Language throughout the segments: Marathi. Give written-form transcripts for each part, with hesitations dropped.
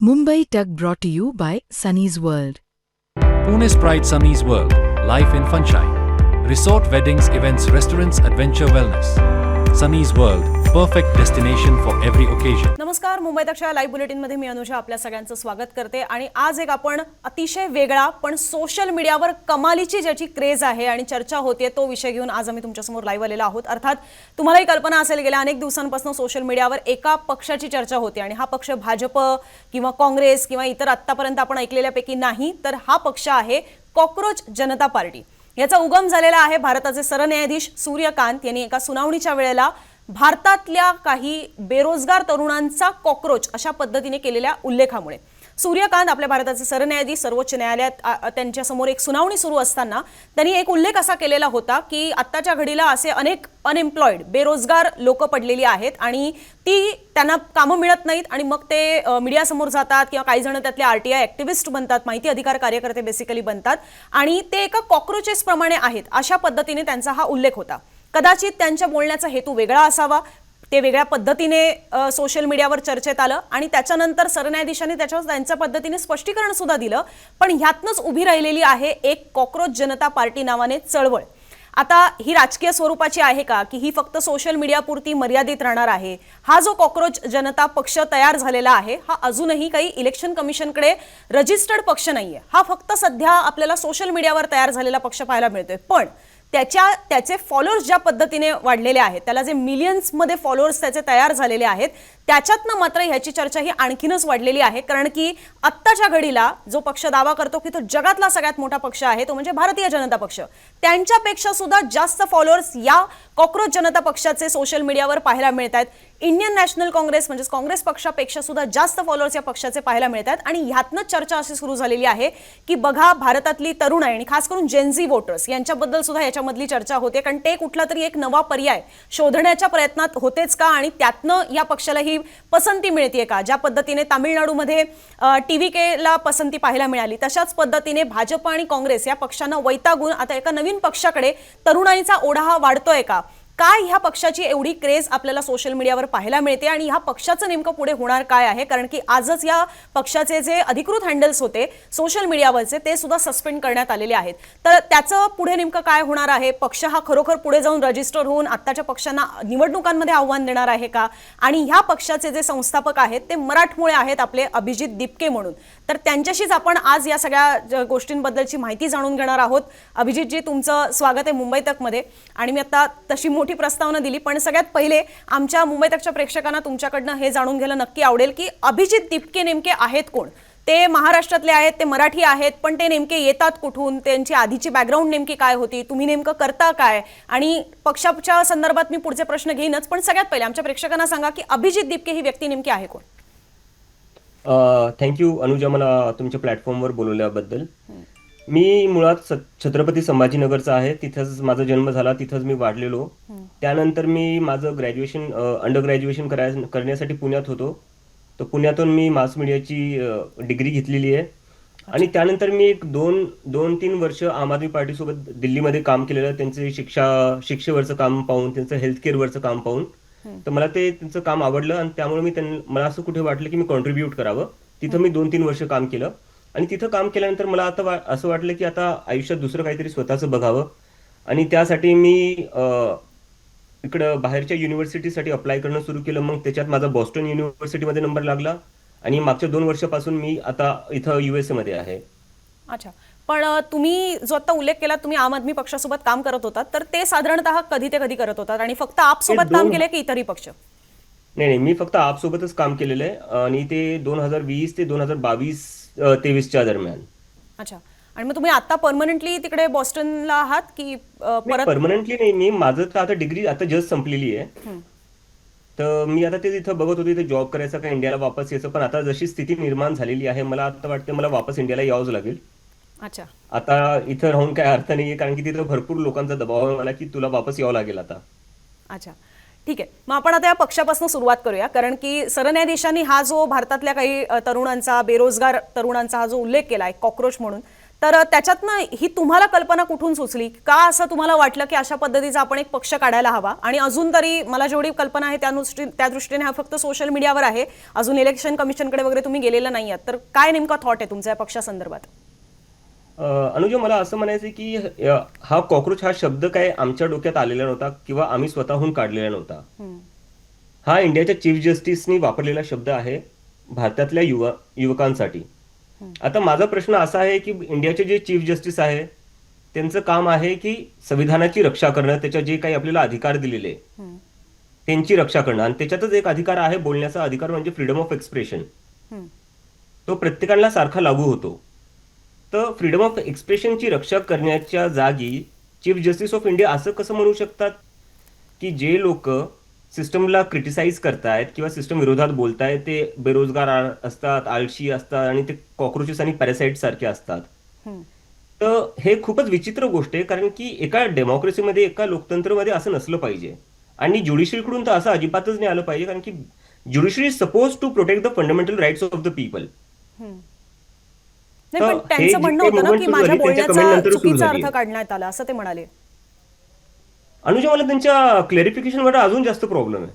Mumbai Tug brought to you by Sunny's World. Pune's Pride Sunny's World, life in sunshine. Resort weddings, events, restaurants, adventure wellness. Sunny's World, perfect destination for every occasion. नमस्कार, मुंबई तकच्या लाईव्ह बुलेटिनमध्ये मी अनुजा आपल्या सगळ्यांचं स्वागत करते आणि आज एक आपण अतिशय वेगळा पण सोशल मीडियावर कमालीची ज्याची क्रेज आहे आणि चर्चा होते तो विषय घेऊन आज आम्ही तुमच्यासमोर लाईव्ह आलेलो आहोत. अर्थात तुम्हालाही कल्पना असेल गेल्या अनेक दिवसांपासून सोशल मीडियावर एका पक्षाची चर्चा होते आणि हा पक्ष भाजप किंवा काँग्रेस किंवा इतर आत्तापर्यंत आपण ऐकलेल्यापैकी नाही, तर हा पक्ष आहे कॉकरोच जनता पार्टी. याचा उगम झालेला आहे भारताचे सरन्यायाधीश सूर्यकांत यांनी एका सुनावणीच्या वेळेला भारतातल्या काही बेरोजगार तरुणांचा कॉकरोच अशा पद्धतीने केलेल्या उल्लेखामुळे. सूर्यकांत आपल्या भारताचे सरन्यायाधीश सर्वोच्च न्यायालयात त्यांच्या समोर एक सुनावणी सुरू असताना त्यांनी एक उल्लेख असा केलेला होता की आत्ताच्या घडीला असे अनेक अनएम्प्लॉयड बेरोजगार लोक पडलेली आहेत आणि त्यांना कामं मिळत नाहीत आणि मग ते मीडियासमोर जातात किंवा काही जण त्यातले आरटीआय ऍक्टिव्हिस्ट बनतात, माहिती अधिकार कार्यकर्ते बेसिकली बनतात आणि ते एका कॉकरोचेस प्रमाणे आहेत अशा पद्धतीने त्यांचा हा उल्लेख होता. कदाचित त्यांच्या बोलण्याचा हेतू वेगळा असावा, ते वेगळ्या पद्धतीने सोशल मीडियावर चर्चेत आलं आणि त्याच्यानंतर सरन्यायाधीशांनी त्याच्यावर त्यांच्या पद्धतीने स्पष्टीकरण सुद्धा दिलं. पण ह्यातनंच उभी राहिलेली आहे एक कॉकरोच जनता पार्टी नावाने चळवळ. आता ही राजकीय स्वरूपाची आहे का की ही फक्त सोशल मीडियापुरती मर्यादित राहणार आहे? हा जो कॉकरोच जनता पक्ष तयार झालेला आहे हा अजूनही काही इलेक्शन कमिशनकडे रजिस्टर्ड पक्ष नाहीये. हा फक्त सध्या आपल्याला सोशल मीडियावर तयार झालेला पक्ष पाहायला मिळतोय. पण त्याचे फॉलोअर्स ज्या पद्धतीने वाढलेले आहेत, त्याला जे मिलियन्स मध्ये फॉलोअर्स त्याचे तयार झालेले आहेत, त्याच्यातनं मात्र ह्याची चर्चा ही आणखीनच वाढलेली आहे. कारण की आत्ताच्या घडीला जो पक्ष दावा करतो की तो जगातला सगळ्यात मोठा पक्ष आहे तो म्हणजे भारतीय जनता पक्ष, त्यांच्यापेक्षा सुद्धा जास्त फॉलोअर्स या कॉकरोच जनता पक्षाचे सोशल मीडियावर पाहायला मिळत आहेत. इंडियन नॅशनल काँग्रेस म्हणजे काँग्रेस पक्षापेक्षा सुद्धा जास्त फॉलोअर्स या पक्षाचे पाहायला मिळतात. आणि ह्यातनंच चर्चा अशी सुरू झालेली आहे की बघा, भारतातली तरुण आणि खास करून जेनझी वोटर्स यांच्याबद्दल सुद्धा याच्यामधली चर्चा होते. कारण ते कुठला तरी एक नवा पर्याय शोधण्याच्या प्रयत्नात होतेच का आणि त्यातनं या पक्षाला ही पसंती मिळते का? ज्या पद्धतीने तामिळनाडूमध्ये TVKला पसंती पाहायला मिळाली, तशाच पद्धतीने भाजप आणि काँग्रेस या पक्षांना वैतागून आता एका नवीन पक्षाकडे तरुणाईचा ओढा हा वाढतोय का? काय ह्या पक्षाची एवढी क्रेज आपल्याला सोशल मीडियावर पाहायला मिळते आणि ह्या पक्षाचं नेमकं पुढे होणार काय आहे? कारण की आजच या पक्षाचे जे अधिकृत हँडल्स होते सोशल मीडियावरचे ते सुद्धा सस्पेंड करण्यात आलेले आहेत. तर त्याचं पुढे नेमकं काय होणार आहे? पक्ष हा खरोखर पुढे जाऊन रजिस्टर होऊन आत्ताच्या पक्षांना निवडणुकांमध्ये आव्हान देणार आहे का? आणि ह्या पक्षाचे जे संस्थापक आहेत ते मराठमोळे आहेत आपले अभिजित दिपके म्हणून. तर त्यांच्याशीच आपण आज या सगळ्या गोष्टींबद्दलची माहिती जाणून घेणार आहोत. अभिजितजी, तुमचं स्वागत आहे मुंबई तकमध्ये. आणि मी आता तशी मोठी प्रस्तावना दिली, पण सगळ्यात पहिले आमच्या मुंबई तकच्या प्रेक्षकांना तुमच्याकडनं हे जाणून घ्यायला नक्की आवडेल की अभिजित दिपके नेमके आहेत कोण? ते महाराष्ट्रातले आहेत, ते मराठी आहेत, पण ते नेमके येतात कुठून? त्यांची आधीची बॅकग्राऊंड नेमकी काय होती? तुम्ही नेमकं करता काय? आणि पक्षाच्या संदर्भात मी पुढचे प्रश्न घेईनच, पण सगळ्यात पहिले आमच्या प्रेक्षकांना सांगा की अभिजित दिपके ही व्यक्ती नेमकी आहे कोण? थँक्यू अनुजा, मला तुमच्या प्लॅटफॉर्मवर बोलवल्याबद्दल. मी मुळात छत्रपती संभाजीनगरचा आहे. तिथंच माझा जन्म झाला, तिथंच मी वाढलेलो. त्यानंतर मी माझं अंडर ग्रॅज्युएशन करण्यासाठी पुण्यात होतो. तर पुण्यातून मी मास मीडियाची डिग्री घेतलेली आहे. आणि त्यानंतर मी एक दोन तीन वर्ष आम आदमी पार्टीसोबत दिल्लीमध्ये काम केलेलं. त्यांचे शिक्षेवरचं काम पाहून, त्यांचं हेल्थकेअरवरचं काम पाहून तर मला त्यांचं काम आवडलं आणि त्यामुळे मला असं कुठे वाटलं की मी कॉन्ट्रीब्यूट करावं. तिथं मी 2-3 वर्ष काम केलं आणि तिथं काम केल्यानंतर मला आता असं वाटलं की आता आयुष्यात दुसरं काहीतरी स्वतःचं बघावं. आणि त्यासाठी मी इकडं बाहेरच्या युनिव्हर्सिटीसाठी अप्लाय करणं सुरू केलं. मग त्याच्यात माझा बॉस्टन युनिव्हर्सिटीमध्ये नंबर लागला आणि मागच्या 2 वर्षापासून मी आता इथं USA मध्ये आहे. अच्छा, पण तुम्ही जो आता उल्लेख केला, तुम्ही आम आदमी पक्षासोबत काम करत होतात, तर ते साधारणतः कधी ते कधी करत होतात आणि फक्त आप सोबत काम केले की इतरही पक्ष? नाही, मी फक्त आप सोबतच काम केलेलं आहे आणि ते 2020 ते 2022-23च्या दरम्यान. अच्छा, आणि मग तुम्ही आता परमनंटली तिकडे बॉस्टनला आहात की परत? परमनंटली नाही, मी माझं तर आता डिग्री आता जस्ट संपलेली आहे. तर मी आता ते तिथं बघत होतो इथे जॉब करायचा का इंडियाला वापस यायचं. पण आता जशी स्थिती निर्माण झालेली आहे, मला आता वाटतं मला वापस इंडियाला यावंच लागेल. अच्छा, आता इथं राहून काय अर्थ नाहीये, कारण की तिथं भरपूर लोकांचा दबाव आहे मला की तुला वापस यावं लागेल आता. अच्छा, ठीक आहे. मग आपण आता या पक्षापासून सुरुवात करूया. कारण की सरन्यायाधीशांनी हा जो भारतातल्या काही तरुणांचा, बेरोजगार तरुणांचा हा जो उल्लेख केला आहे कॉकरोच म्हणून, तर त्याच्यातनं ही तुम्हाला कल्पना कुठून सुचली, का असं तुम्हाला वाटलं की अशा पद्धतीचा आपण एक पक्ष काढायला हवा? आणि अजून तरी मला जेवढी कल्पना आहे त्या दृष्टीने हा फक्त सोशल मीडियावर आहे, अजून इलेक्शन कमिशनकडे वगैरे तुम्ही गेलेला नाही आहात, तर काय नेमका थॉट आहे तुमच्या या पक्षासंदर्भात? अनुजा, मला असं म्हणायचं की हा कॉक्रोच हा शब्द काय आमच्या डोक्यात आलेला नव्हता किंवा आम्ही स्वतःहून काढलेला नव्हता. हा इंडियाच्या चीफ जस्टिसनी वापरलेला शब्द आहे भारतातल्या युवकांसाठी. आता माझा प्रश्न असा आहे की इंडियाचे जे चीफ जस्टिस आहे त्यांचं काम आहे की संविधानाची रक्षा करणं, त्याच्या जे काही आपल्याला अधिकार दिलेले त्यांची रक्षा करणं, आणि त्याच्यातच एक अधिकार आहे बोलण्याचा अधिकार, म्हणजे फ्रीडम ऑफ एक्सप्रेशन. तो प्रत्येकाला सारखा लागू होतो. तर फ्रीडम ऑफ एक्सप्रेशनची रक्षा करण्याच्या जागी चीफ जस्टिस ऑफ इंडिया असं कसं म्हणू शकतात की जे लोक सिस्टमला क्रिटिसाइज करतायत किंवा सिस्टम विरोधात बोलतायत ते बेरोजगार असतात, आळशी असतात आणि ते कॉक्रोचेस आणि पॅरासाइट सारखे असतात. तर हे खूपच विचित्र गोष्ट आहे, कारण की एका डेमोक्रेसीमध्ये, एका लोकतंत्रमध्ये असं नसलं पाहिजे. आणि ज्युडिशरीकडून तर असं अजिबातच नाही आलं पाहिजे, कारण की judiciary is suppose to protect the fundamental rights of the people. नाही, पण त्यांचं म्हणणं होतं ना की माझ्या बोलण्याचा चुकीचा अर्थ काढण्यात आला, असं ते म्हणाले. अनुजा, मला त्यांच्या क्लॅरिफिकेशनवर अजून जास्त प्रॉब्लेम आहे.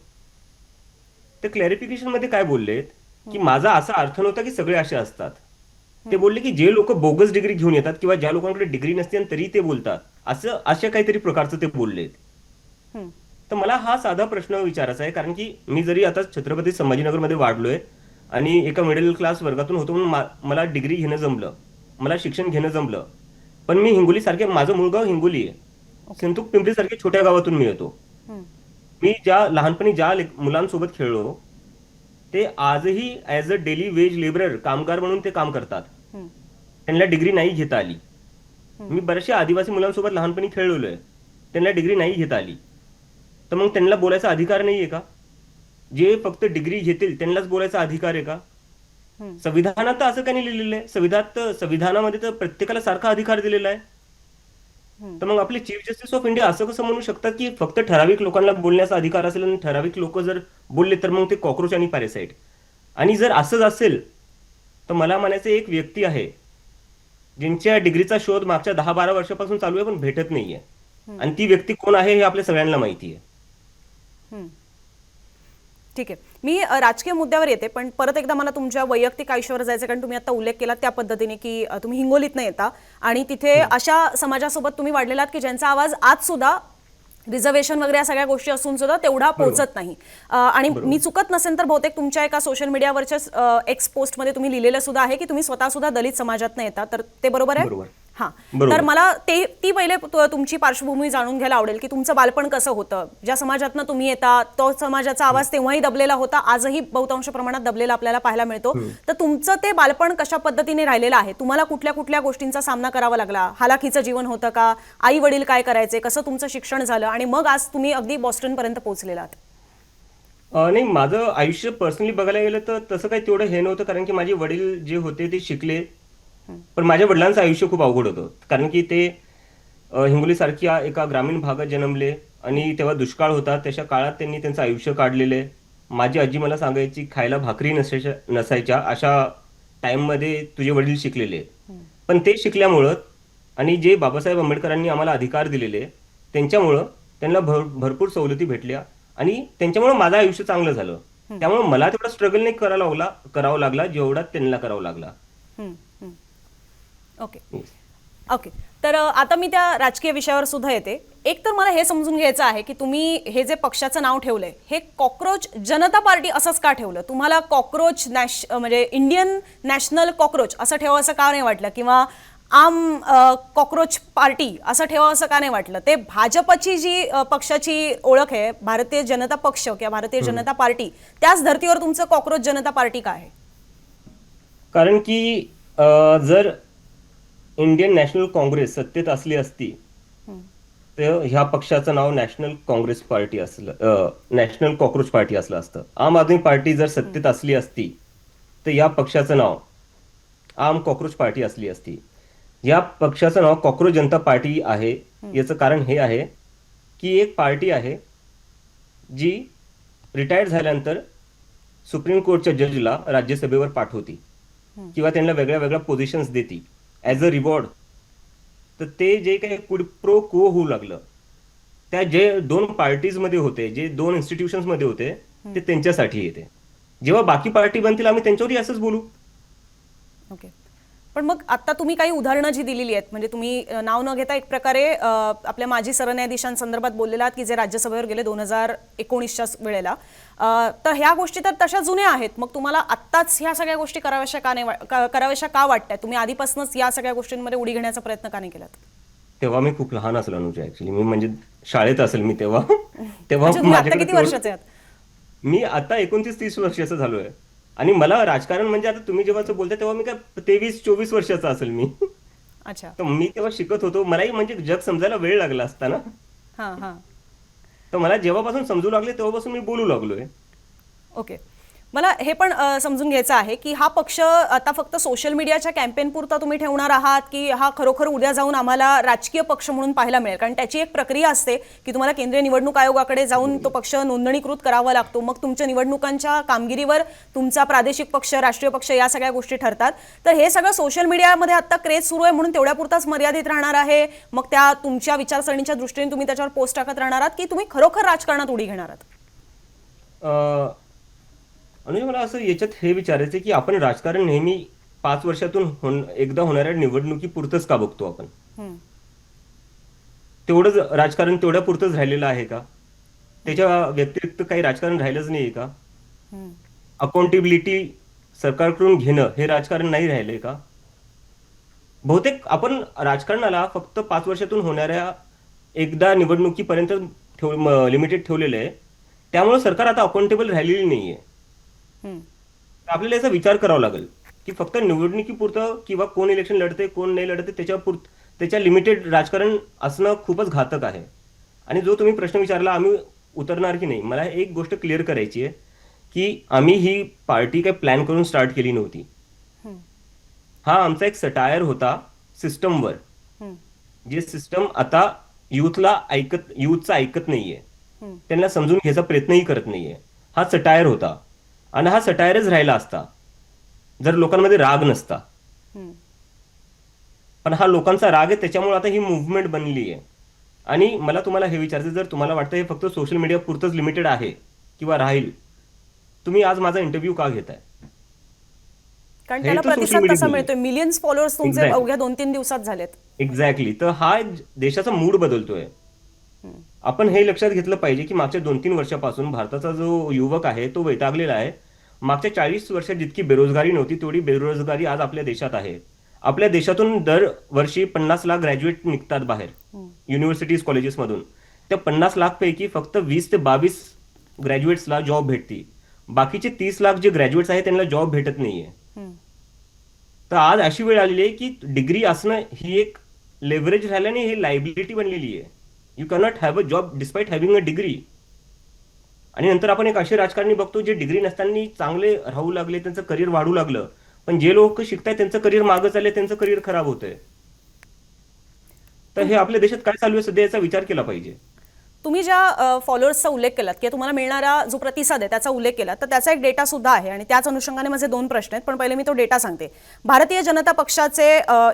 ते क्लॅरिफिकेशन मध्ये काय बोललेत की माझा असा अर्थ नव्हता की सगळे असे असतात. ते बोलले की जे लोक बोगस डिग्री घेऊन येतात किंवा ज्या लोकांकडे डिग्री नसते आणि तरी ते बोलतात, असं अशा काहीतरी प्रकारचं ते बोललेत. तर मला हा साधा प्रश्न विचारायचा आहे, कारण की मी जरी आता छत्रपती संभाजीनगरमध्ये वाढलोय आणि एका मिडल क्लास वर्गातून होतो म्हणून मला डिग्री घेणं जमलं, मला शिक्षण घेणं जमलं, पण मी हिंगोली सारखे, माझं मूळ गाव हिंगोली आहे, सिंधुक पिंपरी सारख्या छोट्या गावातून मी येतो. मी लहानपणी ज्या मुलांसोबत खेळलो ते आजही as a daily veg labourer, कामगार म्हणून ते काम करतात. त्यांना डिग्री नाही घेता आली. मी बऱ्याचशा आदिवासी मुलांसोबत लहानपणी खेळलेलो आहे, त्यांना डिग्री नाही घेता आली. तर मग त्यांना बोलायचा अधिकार नाहीये का? जे फक्त डिग्री घेतील त्यांनाच बोलायचा अधिकार आहे का? संविधानात तर असं काही नाही लिहिलेलं आहे. संविधानामध्ये तर प्रत्येकाला सारखा अधिकार दिलेला आहे. तर मग आपले चीफ जस्टिस ऑफ इंडिया असं कसं म्हणू शकतात की फक्त ठराविक लोकांना बोलण्याचा अधिकार असेल आणि ठराविक लोक जर बोलले तर मग ते कॉक्रोच आणि पॅरासाइट? आणि जर असंच असेल तर मला म्हणायचं, एक व्यक्ती आहे ज्यांच्या डिग्रीचा शोध मागच्या 10-12 वर्षापासून चालू आहे पण भेटत नाहीये, आणि ती व्यक्ती कोण आहे हे आपल्या सगळ्यांना माहिती आहे. ठीक आहे, मी राजकीय मुद्द्यावर येते, पण परत एकदा मला तुमच्या वैयक्तिक आयुष्यावर जायचं, कारण तुम्ही आता उल्लेख केला त्या पद्धतीने की तुम्ही हिंगोलीतनं येता आणि तिथे अशा समाजासोबत तुम्ही वाढलेला आहात की ज्यांचा आवाज आज सुद्धा रिझर्वेशन वगैरे या सगळ्या गोष्टी असून सुद्धा तेवढा पोहोचत नाही. आणि मी चुकत नसेल तर बहुतेक तुमच्या एका सोशल मीडियावरच्या एक्स पोस्टमध्ये तुम्ही लिहिलेलं सुद्धा आहे की तुम्ही स्वतः सुद्धा दलित समाजातनं येता, तर ते बरोबर आहे? हां, तर मला ती पहिले तुमची पार्श्वभूमी जाणून घ्यायला आवडेल की तुमचं बालपण कसं होतं, ज्या समाजातनं तुम्ही येता तो समाजाचा आवाज तेव्हाही दबलेला होता, आजही बहुतांश प्रमाणात दबलेला आपल्याला पाहायला मिळतो. तर तुमचं ते बालपण कशा पद्धतीने राहिलेलं आहे? तुम्हाला कुठल्या कुठल्या गोष्टींचा सामना करावा लागला? हालाखीचं जीवन होतं का? आई वडील काय करायचे? कसं तुमचं शिक्षण झालं आणि मग आज तुम्ही अगदी बॉस्टन पर्यंत पोहोचलेलात? नाही, माझं आयुष्य पर्सनली बघायला गेलं तर तसं काही तेवढं हे नव्हतं, कारण की माझे वडील जे होते ते शिकले, पण माझ्या वडिलांचं आयुष्य खूप अवघड होतं, कारण की ते हिंगोली सारख्या एका ग्रामीण भागात जन्मले आणि तेव्हा दुष्काळ होता. तशा काळात त्यांनी त्यांचं आयुष्य काढलेले. माझी आजी मला सांगायची खायला भाकरी नसायच्या अशा टाइममध्ये तुझे वडील शिकलेले. पण ते शिकल्यामुळं आणि जे बाबासाहेब आंबेडकरांनी आम्हाला अधिकार दिलेले त्यांच्यामुळं त्यांना भरपूर सवलती भेटल्या आणि त्यांच्यामुळं माझं आयुष्य चांगलं झालं. त्यामुळे मला तेवढा स्ट्रगल नाही करावा लागला जेवढा त्यांना करावा लागला. ओके, तर आता मी त्या राजकीय विषयावर सुद्धा येते. एक तर मला हे समजून घ्यायचं आहे की तुम्ही हे जे पक्षाचं नाव ठेवलंय हे कॉक्रोच जनता पार्टी असंच का ठेवलं? तुम्हाला कॉक्रोच म्हणजे इंडियन नॅशनल कॉक्रोच असं ठेवावं असं का नाही वाटलं, किंवा आम कॉक्रोच पार्टी असं ठेवावं असं का नाही वाटलं? ते भाजपची जी पक्षाची ओळख आहे, भारतीय जनता पक्ष किंवा भारतीय जनता पार्टी, त्याच धर्तीवर तुमचं कॉक्रोच जनता पार्टी का आहे? कारण की जर इंडियन नॅशनल काँग्रेस सत्तेत असली असती तर ह्या पक्षाचं नाव नॅशनल काँग्रेस पार्टी असलं, नॅशनल कॉक्रोच पार्टी असलं असतं. आम आदमी पार्टी जर सत्तेत असली असती तर या पक्षाचं नाव आम कॉक्रोच पार्टी असली असती. या पक्षाचं नाव कॉक्रोच जनता पार्टी आहे. याचं कारण हे आहे की एक पार्टी आहे जी रिटायर्ड झाल्यानंतर सुप्रीम कोर्टच्या जजला राज्यसभेवर पाठवती किंवा त्यांना वेगळ्या वेगळ्या पोझिशन्स देती ॲज अ रिवॉर्ड, तर ते जे काही प्रो को होऊ लागलं, त्या जे 2 पार्टीजमध्ये होते, जे 2 इन्स्टिट्यूशन्समध्ये होते, ते त्यांच्यासाठी येते. जेव्हा बाकी पार्टी बनतील आम्ही त्यांच्यावरही असंच बोलू. ओके. पण मग आता तुम्ही काही उदाहरणं जी दिलेली आहेत, म्हणजे तुम्ही नाव न घेता एक प्रकारे आपल्या माजी सरन्यायाधीशांसंदर्भात बोललेला आहात की जे राज्यसभेवर गेले 2019च्या वेळेला, तर ह्या गोष्टी तर तशा जुन्या आहेत. मग तुम्हाला आत्ताच ह्या सगळ्या गोष्टी कराव्याशा का वाटतात? तुम्ही आधीपासूनच या सगळ्या गोष्टींमध्ये उडी घेण्याचा प्रयत्न का नाही केलात? तेव्हा मी खूप लहान असलो अनुजा, ऍक्च्युली मी म्हणजे शाळेत असेल मी तेव्हा. तेव्हा अच्छा, तुम्ही आता माझ्याकडे किती वर्षाचे आहात? मी आता 29-30 वर्षाचं झालोय. आणि मला राजकारण म्हणजे आता तुम्ही जेव्हा बोलता तेव्हा मी काय 23-24 वर्षाचा असेल मी. अच्छा. तर मी तेव्हा शिकत होतो, मलाही म्हणजे जग समजायला वेळ लागला असता ना. हां हां. तर मला जेव्हापासून समजू लागले तेव्हापासून मी बोलू लागलोय. ओके. मला हे पण समजून घ्यायचं आहे की हा पक्ष आता फक्त सोशल मीडियाच्या कॅम्पेन पुरता तुम्ही ठेवणार आहात की हा खरोखर उद्या जाऊन आम्हाला राजकीय पक्ष म्हणून पाहायला मिळेल? कारण त्याची एक प्रक्रिया असते की तुम्हाला केंद्रीय निवडणूक आयोगाकडे जाऊन तो पक्ष नोंदणीकृत करावा लागतो. मग तुमच्या निवडणुकांच्या कामगिरीवर तुमचा प्रादेशिक पक्ष, राष्ट्रीय पक्ष या सगळ्या गोष्टी ठरतात. तर हे सगळं सोशल मीडियामध्ये आता क्रेज सुरू आहे म्हणून तेवढ्यापुरताच मर्यादित राहणार आहे? मग त्या तुमच्या विचारसरणीच्या दृष्टीने तुम्ही त्याच्यावर पोस्ट टाकत राहणार आहात की तुम्ही खरोखर राजकारणात उडी घेणार आहात? म्हणजे मला असं याच्यात हे विचारायचं की आपण राजकारण नेहमी 5 वर्षातून एकदा होणाऱ्या निवडणुकीपुरतंच का बघतो आपण? तेवढंच राजकारण तेवढ्या पुरतंच राहिलेलं आहे का? त्याच्या व्यतिरिक्त काही राजकारण राहिलंच नाही का? अकाउंटेबिलिटी सरकारकडून घेणं हे राजकारण नाही राहिलंय का? बहुतेक आपण राजकारणाला फक्त 5 वर्षातून होणाऱ्या एकदा निवडणुकीपर्यंत लिमिटेड ठेवलेलं आहे. त्यामुळे सरकार आता अकाउंटेबल राहिलेली नाहीये. आपल्याला याचा विचार करावा लागेल की फक्त निवडणुकीपुरतं किंवा कोण इलेक्शन लढते कोण नाही लढते त्याच्या लिमिटेड राजकारण असणं खूपच घातक आहे. आणि जो तुम्ही प्रश्न विचारला आम्ही उतरणार की नाही, मला एक गोष्ट क्लिअर करायची आहे की आम्ही ही पार्टी काही प्लॅन करून स्टार्ट केली नव्हती. हा आमचा एक सटायर होता सिस्टमवर, जे सिस्टम आता युथचं ऐकत नाहीये, त्यांना समजून घ्यायचा प्रयत्नही करत नाहीये. हा सटायर होता आणि हा सटायरच राहिला असता जर लोकांमध्ये राग नसता. पण हा लोकांचा राग आहे, त्याच्यामुळे आता ही मुव्हमेंट बनली आहे. आणि मला तुम्हाला हे विचारायचं, जर तुम्हाला वाटतं हे फक्त सोशल मीडिया पुरतंच लिमिटेड आहे किंवा राहील, तुम्ही आज माझा इंटरव्ह्यू का घेताय? कारण त्याला प्रतिसाद कसा मिळतोय? मिलियन्स फॉलोअर्स तुमचे अवघ्या 2-3 दिवसात झालेत. एक्झॅक्टली. तर हा देशाचा मूड बदलतोय. आपण हे लक्षात घेतलं पाहिजे की मागच्या 2-3 वर्षापासून भारताचा जो युवक आहे तो वैतागलेला आहे. मागच्या 40 वर्षात जितकी बेरोजगारी नव्हती तेवढी बेरोजगारी आज आपल्या देशात आहे. आपल्या देशातून दरवर्षी 50 लाख ग्रॅज्युएट निघतात बाहेर युनिव्हर्सिटीज कॉलेजेसमधून. त्या 50 लाख पैकी फक्त 20 ते 22 ग्रॅज्युएट्सला जॉब भेटती. बाकीचे 30 लाख जे ग्रॅज्युएट्स आहेत त्यांना जॉब भेटत नाहीये. तर आज अशी वेळ आलेली आहे की डिग्री असणं ही एक लेव्हरेज राहिल्याने ही लायबिलिटी बनलेली आहे. You cannot have a job despite having a degree. आणि नंतर आपण एक असे राजकारणी बघतो जे डिग्री नसताना चांगले राहू लागले, त्यांचं करिअर वाढू लागलं. पण जे लोक शिकतायत त्यांचं करिअर मागं चाललंय, त्यांचं करिअर खराब होतंय. तर हे आपल्या देशात काय चालू आहे सध्या याचा विचार केला पाहिजे. तुम्ही ज्या फॉलोअर्सचा उल्लेख केलात किंवा तुम्हाला मिळणारा जो प्रतिसाद आहे त्याचा उल्लेख केला, तर त्याचा एक डेटा सुद्धा आहे आणि त्याच अनुषंगाने माझे 2 प्रश्न आहेत. पण पहिले मी तो डेटा सांगते. भारतीय जनता पक्षाचे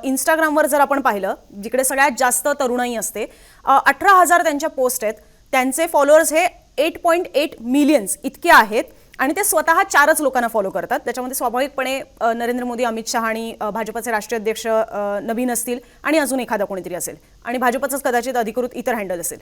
इंस्टाग्रामवर जर आपण पाहिलं, जिकडे सगळ्यात जास्त तरुणाई असते, 18,000 त्यांच्या पोस्ट आहेत. त्यांचे फॉलोअर्स हे 8.8 मिलियन्स इतके आहेत आणि ते स्वतः 4च लोकांना फॉलो करतात. त्याच्यामध्ये स्वाभाविकपणे नरेंद्र मोदी, अमित शहा आणि भाजपचे राष्ट्रीय अध्यक्ष नवीन असतील आणि अजून एखादा कोणीतरी असेल आणि भाजपचंच कदाचित अधिकृत इतर हँडल असेल.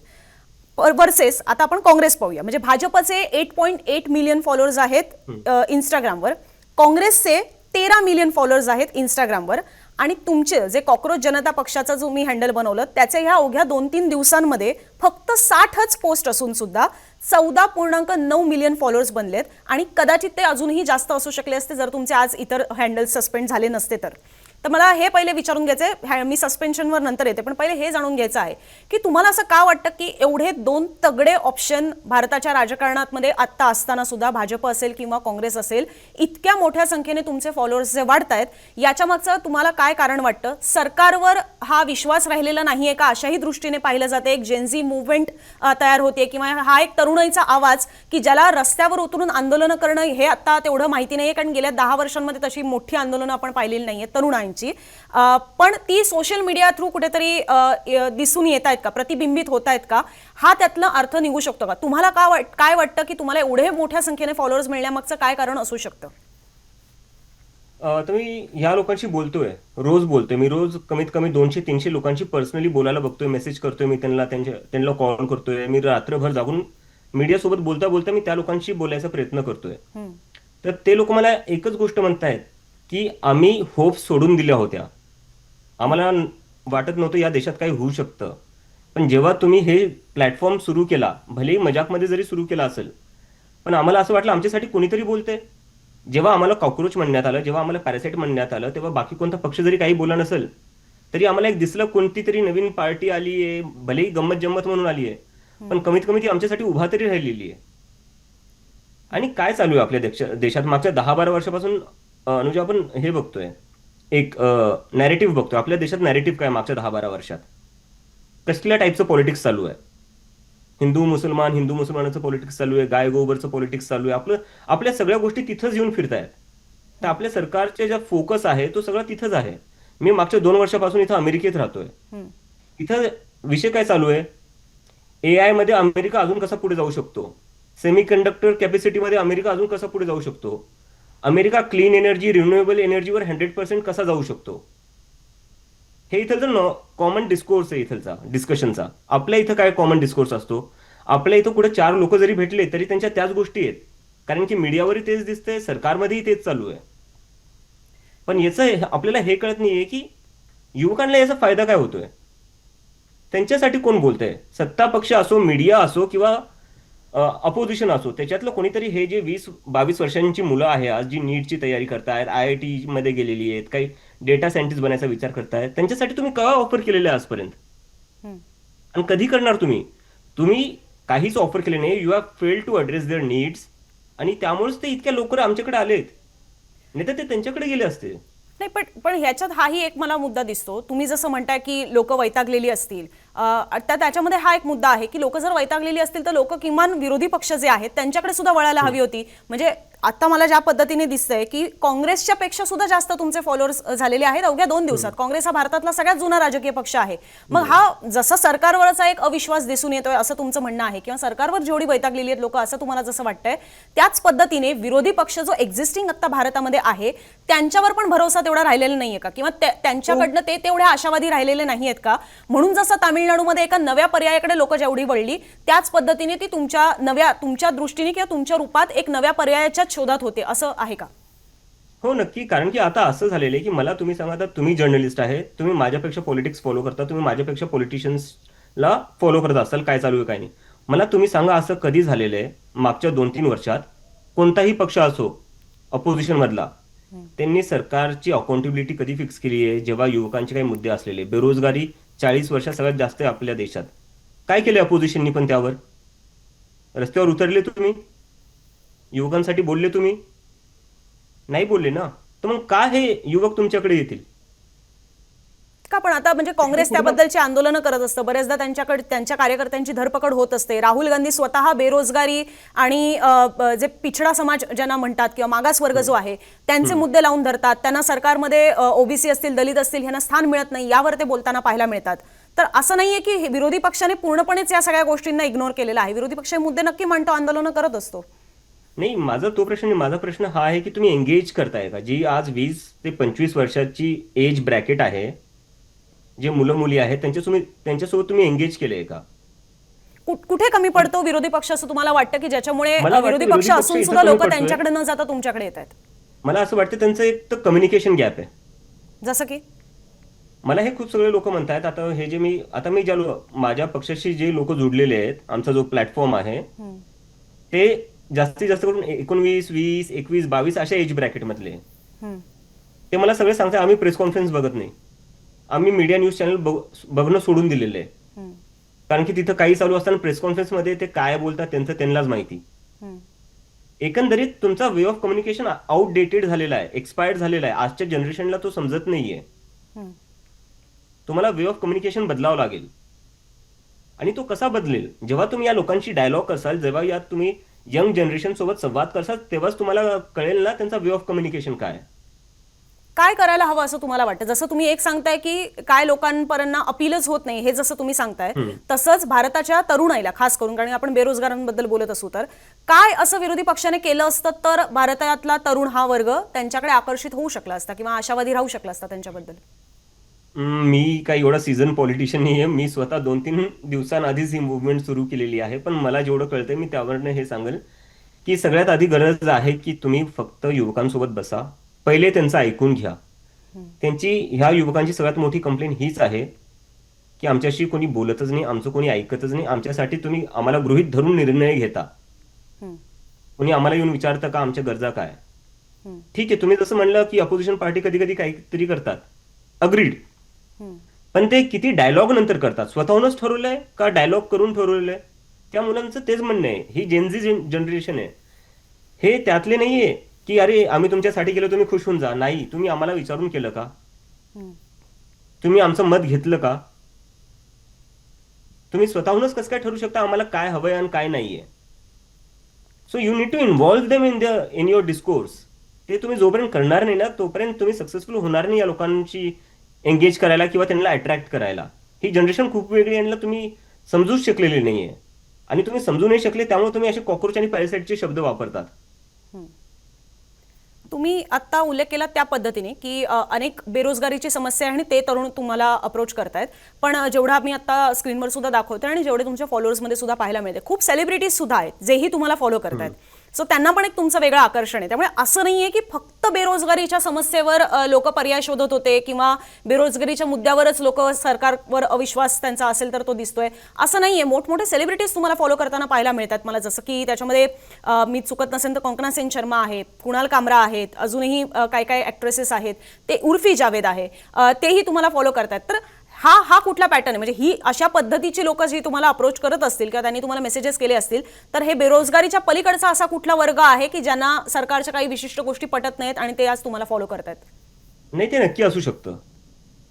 वर्सेस आता आपण काँग्रेस पाहूया. म्हणजे भाजपचे 8.8 मिलियन फॉलोअर्स आहेत इंस्टाग्रामवर, काँग्रेसचे 13 मिलियन फॉलोअर्स आहेत इंस्टाग्रामवर आणि तुमचे जे कॉक्रोच जनता पक्षाचा जो मी हँडल बनवलं त्याचे ह्या अवघ्या 2-3 दिवसांमध्ये फक्त 60च पोस्ट असून सुद्धा 14.9 मिलियन फॉलोअर्स बनलेत आणि कदाचित ते अजूनही जास्त असू शकले असते जर तुमचे आज इतर हँडल सस्पेंड झाले नसते तर. तर मला हे पहिले विचारून घ्यायचंय, मी सस्पेन्शनवर नंतर येते, पण पहिले हे जाणून घ्यायचं आहे की तुम्हाला असं का वाटतं की एवढे 2 तगडे ऑप्शन भारताच्या राजकारणामध्ये आत्ता असताना सुद्धा भाजप असेल किंवा काँग्रेस असेल, इतक्या मोठ्या संख्येने तुमचे फॉलोअर्स जे वाढतायत याच्या मागचं तुम्हाला काय कारण वाटतं? सरकारवर हा विश्वास राहिलेला नाहीये का अशाही दृष्टीने पाहिलं जाते? एक जेनझी मूव्हमेंट तयार होते किंवा हा एक तरुणाईचा आवाज की ज्याला रस्त्यावर उतरून आंदोलनं करणं हे आता तेवढं माहिती नाहीये, कारण गेल्या 10 वर्षांमध्ये तशी मोठी आंदोलनं आपण पाहिलेली नाहीये तरुणांची. पॉईंटची, पण ती सोशल मीडिया थ्रू कुठेतरी दिसून येत आहेत का, प्रतिबिंबित होत आहेत का, हा त्यातला अर्थ निघू शकतो का? तुम्हाला काय वाटतं की तुम्हाला एवढे मोठ्या संख्येने फॉलोअर्स मिळण्यामागचं काय कारण असू शकतं? तर मी ह्या लोकांशी बोलतोय, रोज बोलतोय. मी रोज कमीत कमी 200-300 लोकांशी पर्सनली बोलायला बघतोय, मेसेज करतोय मी त्यांना कॉल करतोय. मी रात्रभर जागून मीडियासोबत बोलता बोलता मी त्या लोकांशी बोलायचा प्रयत्न करतोय. तर ते लोक मला एकच गोष्ट म्हणतायत की आम्ही होप सोडून दिल्या होत्या, आम्हाला वाटत नव्हतं या देशात काही होऊ शकतं, पण जेव्हा तुम्ही हे प्लॅटफॉर्म सुरू केला, भलेही मजाकमध्ये जरी सुरू केला असेल, पण आम्हाला असं वाटलं आमच्यासाठी कोणीतरी बोलतंय. जेव्हा आम्हाला कॉक्रोच म्हणण्यात आलं, जेव्हा आम्हाला पॅरासाइट म्हणण्यात आलं, तेव्हा बाकी कोणता पक्ष जरी काही बोला नसेल तरी आम्हाला एक दिसलं कोणती तरी नवीन पार्टी आली आहे, भलेही गंमत जम्मत म्हणून आली आहे, पण कमीत कमी ती आमच्यासाठी उभा तरी राहिलेली आहे. आणि काय चालू आहे आपल्या देशात मागच्या 10-12 वर्षापासून अनुजा आपण हे बघतोय, एक नॅरेटिव्ह बघतोय. आपल्या देशात नॅरेटिव्ह काय मागच्या 10-12 वर्षात कसल्या टाईपचं पॉलिटिक्स चालू आहे? हिंदू मुसलमानाचं पॉलिटिक्स चालू आहे, गाय गोबरचं पॉलिटिक्स चालू आहे. आपल्या सगळ्या गोष्टी तिथंच येऊन फिरतायत. तर आपल्या सरकारचे ज्या फोकस आहे तो सगळा तिथंच आहे. मी मागच्या 2 वर्षापासून इथं अमेरिकेत राहतोय. इथं विषय काय चालू आहे? AI मध्ये अमेरिका अजून कसा पुढे जाऊ शकतो, सेमीकंडक्टर कॅपॅसिटीमध्ये अमेरिका अजून कसा पुढे जाऊ शकतो, अमेरिका क्लीन एनर्जी, रिन्युएबल एनर्जीवर 100% कसा जाऊ शकतो, हे इथलचा कॉमन डिस्कोर्स आहे, इथलचा डिस्कशनचा. आपल्या इथं काय कॉमन डिस्कोर्स असतो? आपल्या इथं कुठे 4 लोक जरी भेटले तरी त्यांच्या त्याच गोष्टी आहेत, कारण की मीडियावरही तेच दिसतंय, सरकारमध्येही तेच चालू आहे. पण याचं आपल्याला हे कळत नाहीये की युवकांना याचा फायदा काय होतोय, त्यांच्यासाठी कोण बोलतंय? सत्ता पक्ष असो, मीडिया असो किंवा अपोजिशन असो, त्याच्यातलं कोणीतरी हे जे 20-22 वर्षांची मुलं आहे आज, जी नीटची तयारी करतायत, IIT मध्ये गेलेली आहेत, काही डेटा सायंटिस्ट बनायचा विचार करतायत, त्यांच्यासाठी तुम्ही केव्हा ऑफर केलेलं आहे आजपर्यंत? आणि कधी करणार तुम्ही काहीच ऑफर केले नाही. You have failed to address their needs, आणि त्यामुळेच ते इतक्या लवकर आमच्याकडे आलेत, नाही तर ते त्यांच्याकडे गेले असते. नाही, पण ह्याच्यात हाही एक मला मुद्दा दिसतो. तुम्ही जसं म्हणताय की लोक वैतागलेली असतील, तर त्याच्यामध्ये हा एक मुद्दा आहे की लोक जर वैतागलेली असतील तर लोक किमान विरोधी पक्ष जे आहेत त्यांच्याकडे सुद्धा वळायला हवी होती. म्हणजे आता मला ज्या पद्धतीने दिसतंय की काँग्रेसच्या पेक्षा सुद्धा जास्त तुमचे फॉलोअर्स झालेले आहेत अवघ्या 2 दिवसात. काँग्रेस हा भारतातला सगळ्यात जुना राजकीय पक्ष आहे. मग हा जसा सरकारवरचा एक अविश्वास दिसून येतोय असं तुमचं म्हणणं आहे, किंवा सरकारवर जेवढी वैतागलेली आहेत लोक असं तुम्हाला जसं वाटतंय, त्याच पद्धतीने विरोधी पक्ष जो एक्झिस्टिंग आता भारतामध्ये आहे त्यांच्यावर पण भरोसा तेवढा राहिलेला नाहीये का, किंवा त्यांच्याकडनं ते तेवढे आशावादी राहिलेले नाहीयेत का? म्हणून जसं तामिळनाडूमध्ये एका नव्या पर्यायाकडे लोक जेवढी वळली त्याच पद्धतीने ती तुमच्या दृष्टीने किंवा तुमच्या रूपात एक नव्या पर्यायाच्या शोधात होते, असं आहे का? हो, नक्की. कारण की आता असं झालेलं आहे की मला तुम्ही सांगा, आता तुम्ही जर्नलिस्ट आहे, तुम्ही माझ्यापेक्षा पॉलिटिक्स फॉलो करता, तुम्ही माझ्यापेक्षा पॉलिटिशियन्सला फॉलो करत असाल, काय चालू आहे काय नाही. मला तुम्ही सांगा असं कधी झालेलं आहे मागच्या 2-3 वर्षात, कोणताही पक्ष असो अपोजिशन मधला, त्यांनी सरकारची अकाउंटेबिलिटी कधी फिक्स केली आहे? जेव्हा युवकांचे काही मुद्दे असलेले, बेरोजगारी 40 वर्षात सगळ्यात जास्त आहे आपल्या देशात, काय केले अपोजिशननी? पण त्यावर रस्त्यावर उतरले तुम्ही? युवकांसाठी बोलले तुम्ही? नाही बोलले ना. तर मग का हे युवक तुमच्याकडे येतील का? पण आता म्हणजे काँग्रेस त्याबद्दलची आंदोलनं करत असतं, बरेचदा त्यांच्या कार्यकर्त्यांची धरपकड होत असते. राहुल गांधी स्वतः बेरोजगारी आणि जे पिछडा समाज ज्यांना म्हणतात किंवा मागासवर्ग जो आहे त्यांचे मुद्दे लावून धरतात. त्यांना सरकारमध्ये OBC असतील, दलित असतील ह्यांना स्थान मिळत नाही, यावर ते बोलताना पाहायला मिळतात. तर असं नाहीये की विरोधी पक्षाने पूर्णपणेच या सगळ्या गोष्टींना इग्नोर केलेला आहे. विरोधी पक्ष मुद्दे नक्की मांडतो, आंदोलनं करत असतो. नाही, माझा प्रश्न हा आहे की तुम्ही एंगेज करताय का? जी आज 20 ते 25 वर्षाची एज ब्रॅकेट आहे, जे मुलं मुली आहेत त्यांच्यासोबत तुम्ही एंगेज केलंय का? कुठे कमी पडतो विरोधी पक्ष असं तुम्हाला वाटतं की ज्याच्यामुळे विरोधी पक्ष असून सुद्धा लोक त्यांच्याकडे न जाता तुमच्याकडे येत आहेत? मला असं वाटतं त्यांचं एक तर कम्युनिकेशन गॅप आहे. जसं की मला हे खूप सगळे लोक म्हणतात, आता हे जे मी ज्या माझ्या पक्षाशी जे लोक जुडलेले आहेत, आमचा जो प्लॅटफॉर्म आहे ते जास्तीत जास्त करून 19, 20, 21, 22 अशा एज ब्रॅकेट मधले. ते मला सगळे सांगतात आम्ही प्रेस कॉन्फरन्स बघत नाही, आम्ही मीडिया न्यूज चॅनल बघणं सोडून दिलेलं आहे, कारण की तिथं काही चालू असताना प्रेस कॉन्फरन्स मध्ये ते काय बोलतात त्यांनाच माहिती. एकंदरीत तुमचा वे ऑफ कम्युनिकेशन आउटडेटेड झालेला आहे, एक्सपायर्ड झालेला आहे. आजच्या जनरेशनला तो समजत नाहीये. तुम्हाला वे ऑफ कम्युनिकेशन बदलावं लागेल. आणि तो कसा बदलेल? जेव्हा तुम्ही या लोकांशी डायलॉग करसाल, जेव्हा या तुम्ही यंग जनरेशन सोबत संवाद करसाल, तेव्हाच तुम्हाला कळेल ना त्यांचा वे ऑफ कम्युनिकेशन काय. काय करायला हवं असं तुम्हाला वाटतं? जसं तुम्ही एक सांगताय की काय लोकांपर्यंत अपीलच होत नाही, हे जसं तुम्ही सांगताय, तसंच भारताच्या तरुणाईला खास करून, कारण आपण बेरोजगारांबद्दल बोलत असू, तर काय असं विरोधी पक्षाने केलं असतं तर भारतातला तरुण हा वर्ग त्यांच्याकडे आकर्षित होऊ शकला असता किंवा आशावादी राहू शकला असता त्यांच्याबद्दल? मी काही एवढा सीझन पॉलिटिशियन नाही आहे. मी स्वतः 2-3 दिवसांआधीच ही मूव्हमेंट सुरू केलेली आहे. पण मला जेवढं कळतंय मी त्यावरनं हे सांगेल, की सगळ्यात आधी गरज आहे की तुम्ही फक्त युवकांसोबत बसा. पहिले त्यांचं ऐकून घ्या. ह्या युवकांची सगळ्यात मोठी कंप्लेंट हीच आहे, की आमच्याशी कोणी बोलतच नाही, आमचं कोणी ऐकतच नाही. आमच्यासाठी तुम्ही आम्हाला गृहीत धरून निर्णय घेता. कोणी आम्हाला येऊन विचारतं का आमच्या गरजा काय? ठीक आहे, तुम्ही जसं म्हणलं की अपोजिशन पार्टी कधी कधी काहीतरी करतात. अग्रीड. पण ते किती डायलॉग नंतर करतात. स्वतःहूनच ठरवलंय का डायलॉग करून ठरवलंय? त्या मुलांचं तेच म्हणणं आहे. ही जेनझी जनरेशन आहे. हे त्यातले नाहीये की अरे आम्ही तुमच्यासाठी केलं तुम्ही खुश होऊन जा. नाही, तुम्ही आम्हाला विचारून केलं का? तुम्ही आमचं मत घेतलं का? तुम्ही स्वतःहूनच कसं काय ठरवू शकता आम्हाला काय हवंय आणि काय नाहीये? So you need to involve them in your discourse. ते तुम्ही जोपर्यंत करणार नाही ना तोपर्यंत तुम्ही सक्सेसफुल होणार नाही या लोकांची एंगेज करायला किंवा त्यांना अट्रॅक्ट करायला. ही जनरेशन खूप वेगळी यांना तुम्ही समजूच शकलेली नाहीये. आणि तुम्ही समजू नाही शकले त्यामुळे तुम्ही असे कॉकरोच आणि पॅरासाइटचे शब्द वापरतात. तुम्ही आता उल्लेख केला त्या पद्धतीने की अनेक बेरोजगारीची समस्या आहे आणि ते तरुण तुम्हाला अप्रोच करतायत. पण जेवढा आम्ही आता स्क्रीनवर सुद्धा दाखवतोय आणि जेवढे तुमच्या फॉलोअर्समध्ये सुद्धा पाहायला मिळते, खूप सेलिब्रिटीज सुद्धा आहेत जेही तुम्हाला फॉलो करतायत. सो त्यांना पण एक तुमचं वेगळं आकर्षण आहे. त्यामुळे असं नाहीये की फक्त बेरोजगारीच्या समस्येवर लोक पर्याय शोधत होते किंवा बेरोजगारीच्या मुद्द्यावरच लोक सरकारवर अविश्वास त्यांचा असेल तर तो दिसतोय, असं नाहीये. मोठमोठे सेलिब्रिटीज तुम्हाला फॉलो करताना पाहायला मिळतात मला. जसं की त्याच्यामध्ये मी चुकत नसेल तर कंकना सेन शर्मा आहेत, कुणाल कामरा आहेत, अजूनही काय काय ऍक्ट्रेसेस आहेत, ते उर्फी जावेद आहे, तेही तुम्हाला फॉलो करतात. तर हा कुठला पॅटर्न आहे? म्हणजे ही अशा पद्धतीची लोक जी तुम्हाला अप्रोच करत असतील किंवा त्यांनी तुम्हाला मेसेजेस केले असतील, तर हे बेरोजगारीच्या पलीकडचा असा कुठला वर्ग आहे की ज्यांना सरकारच्या काही विशिष्ट गोष्टी पटत नाहीत आणि ते आज तुम्हाला फॉलो करतात? नाही, ते नक्की असू शकतं.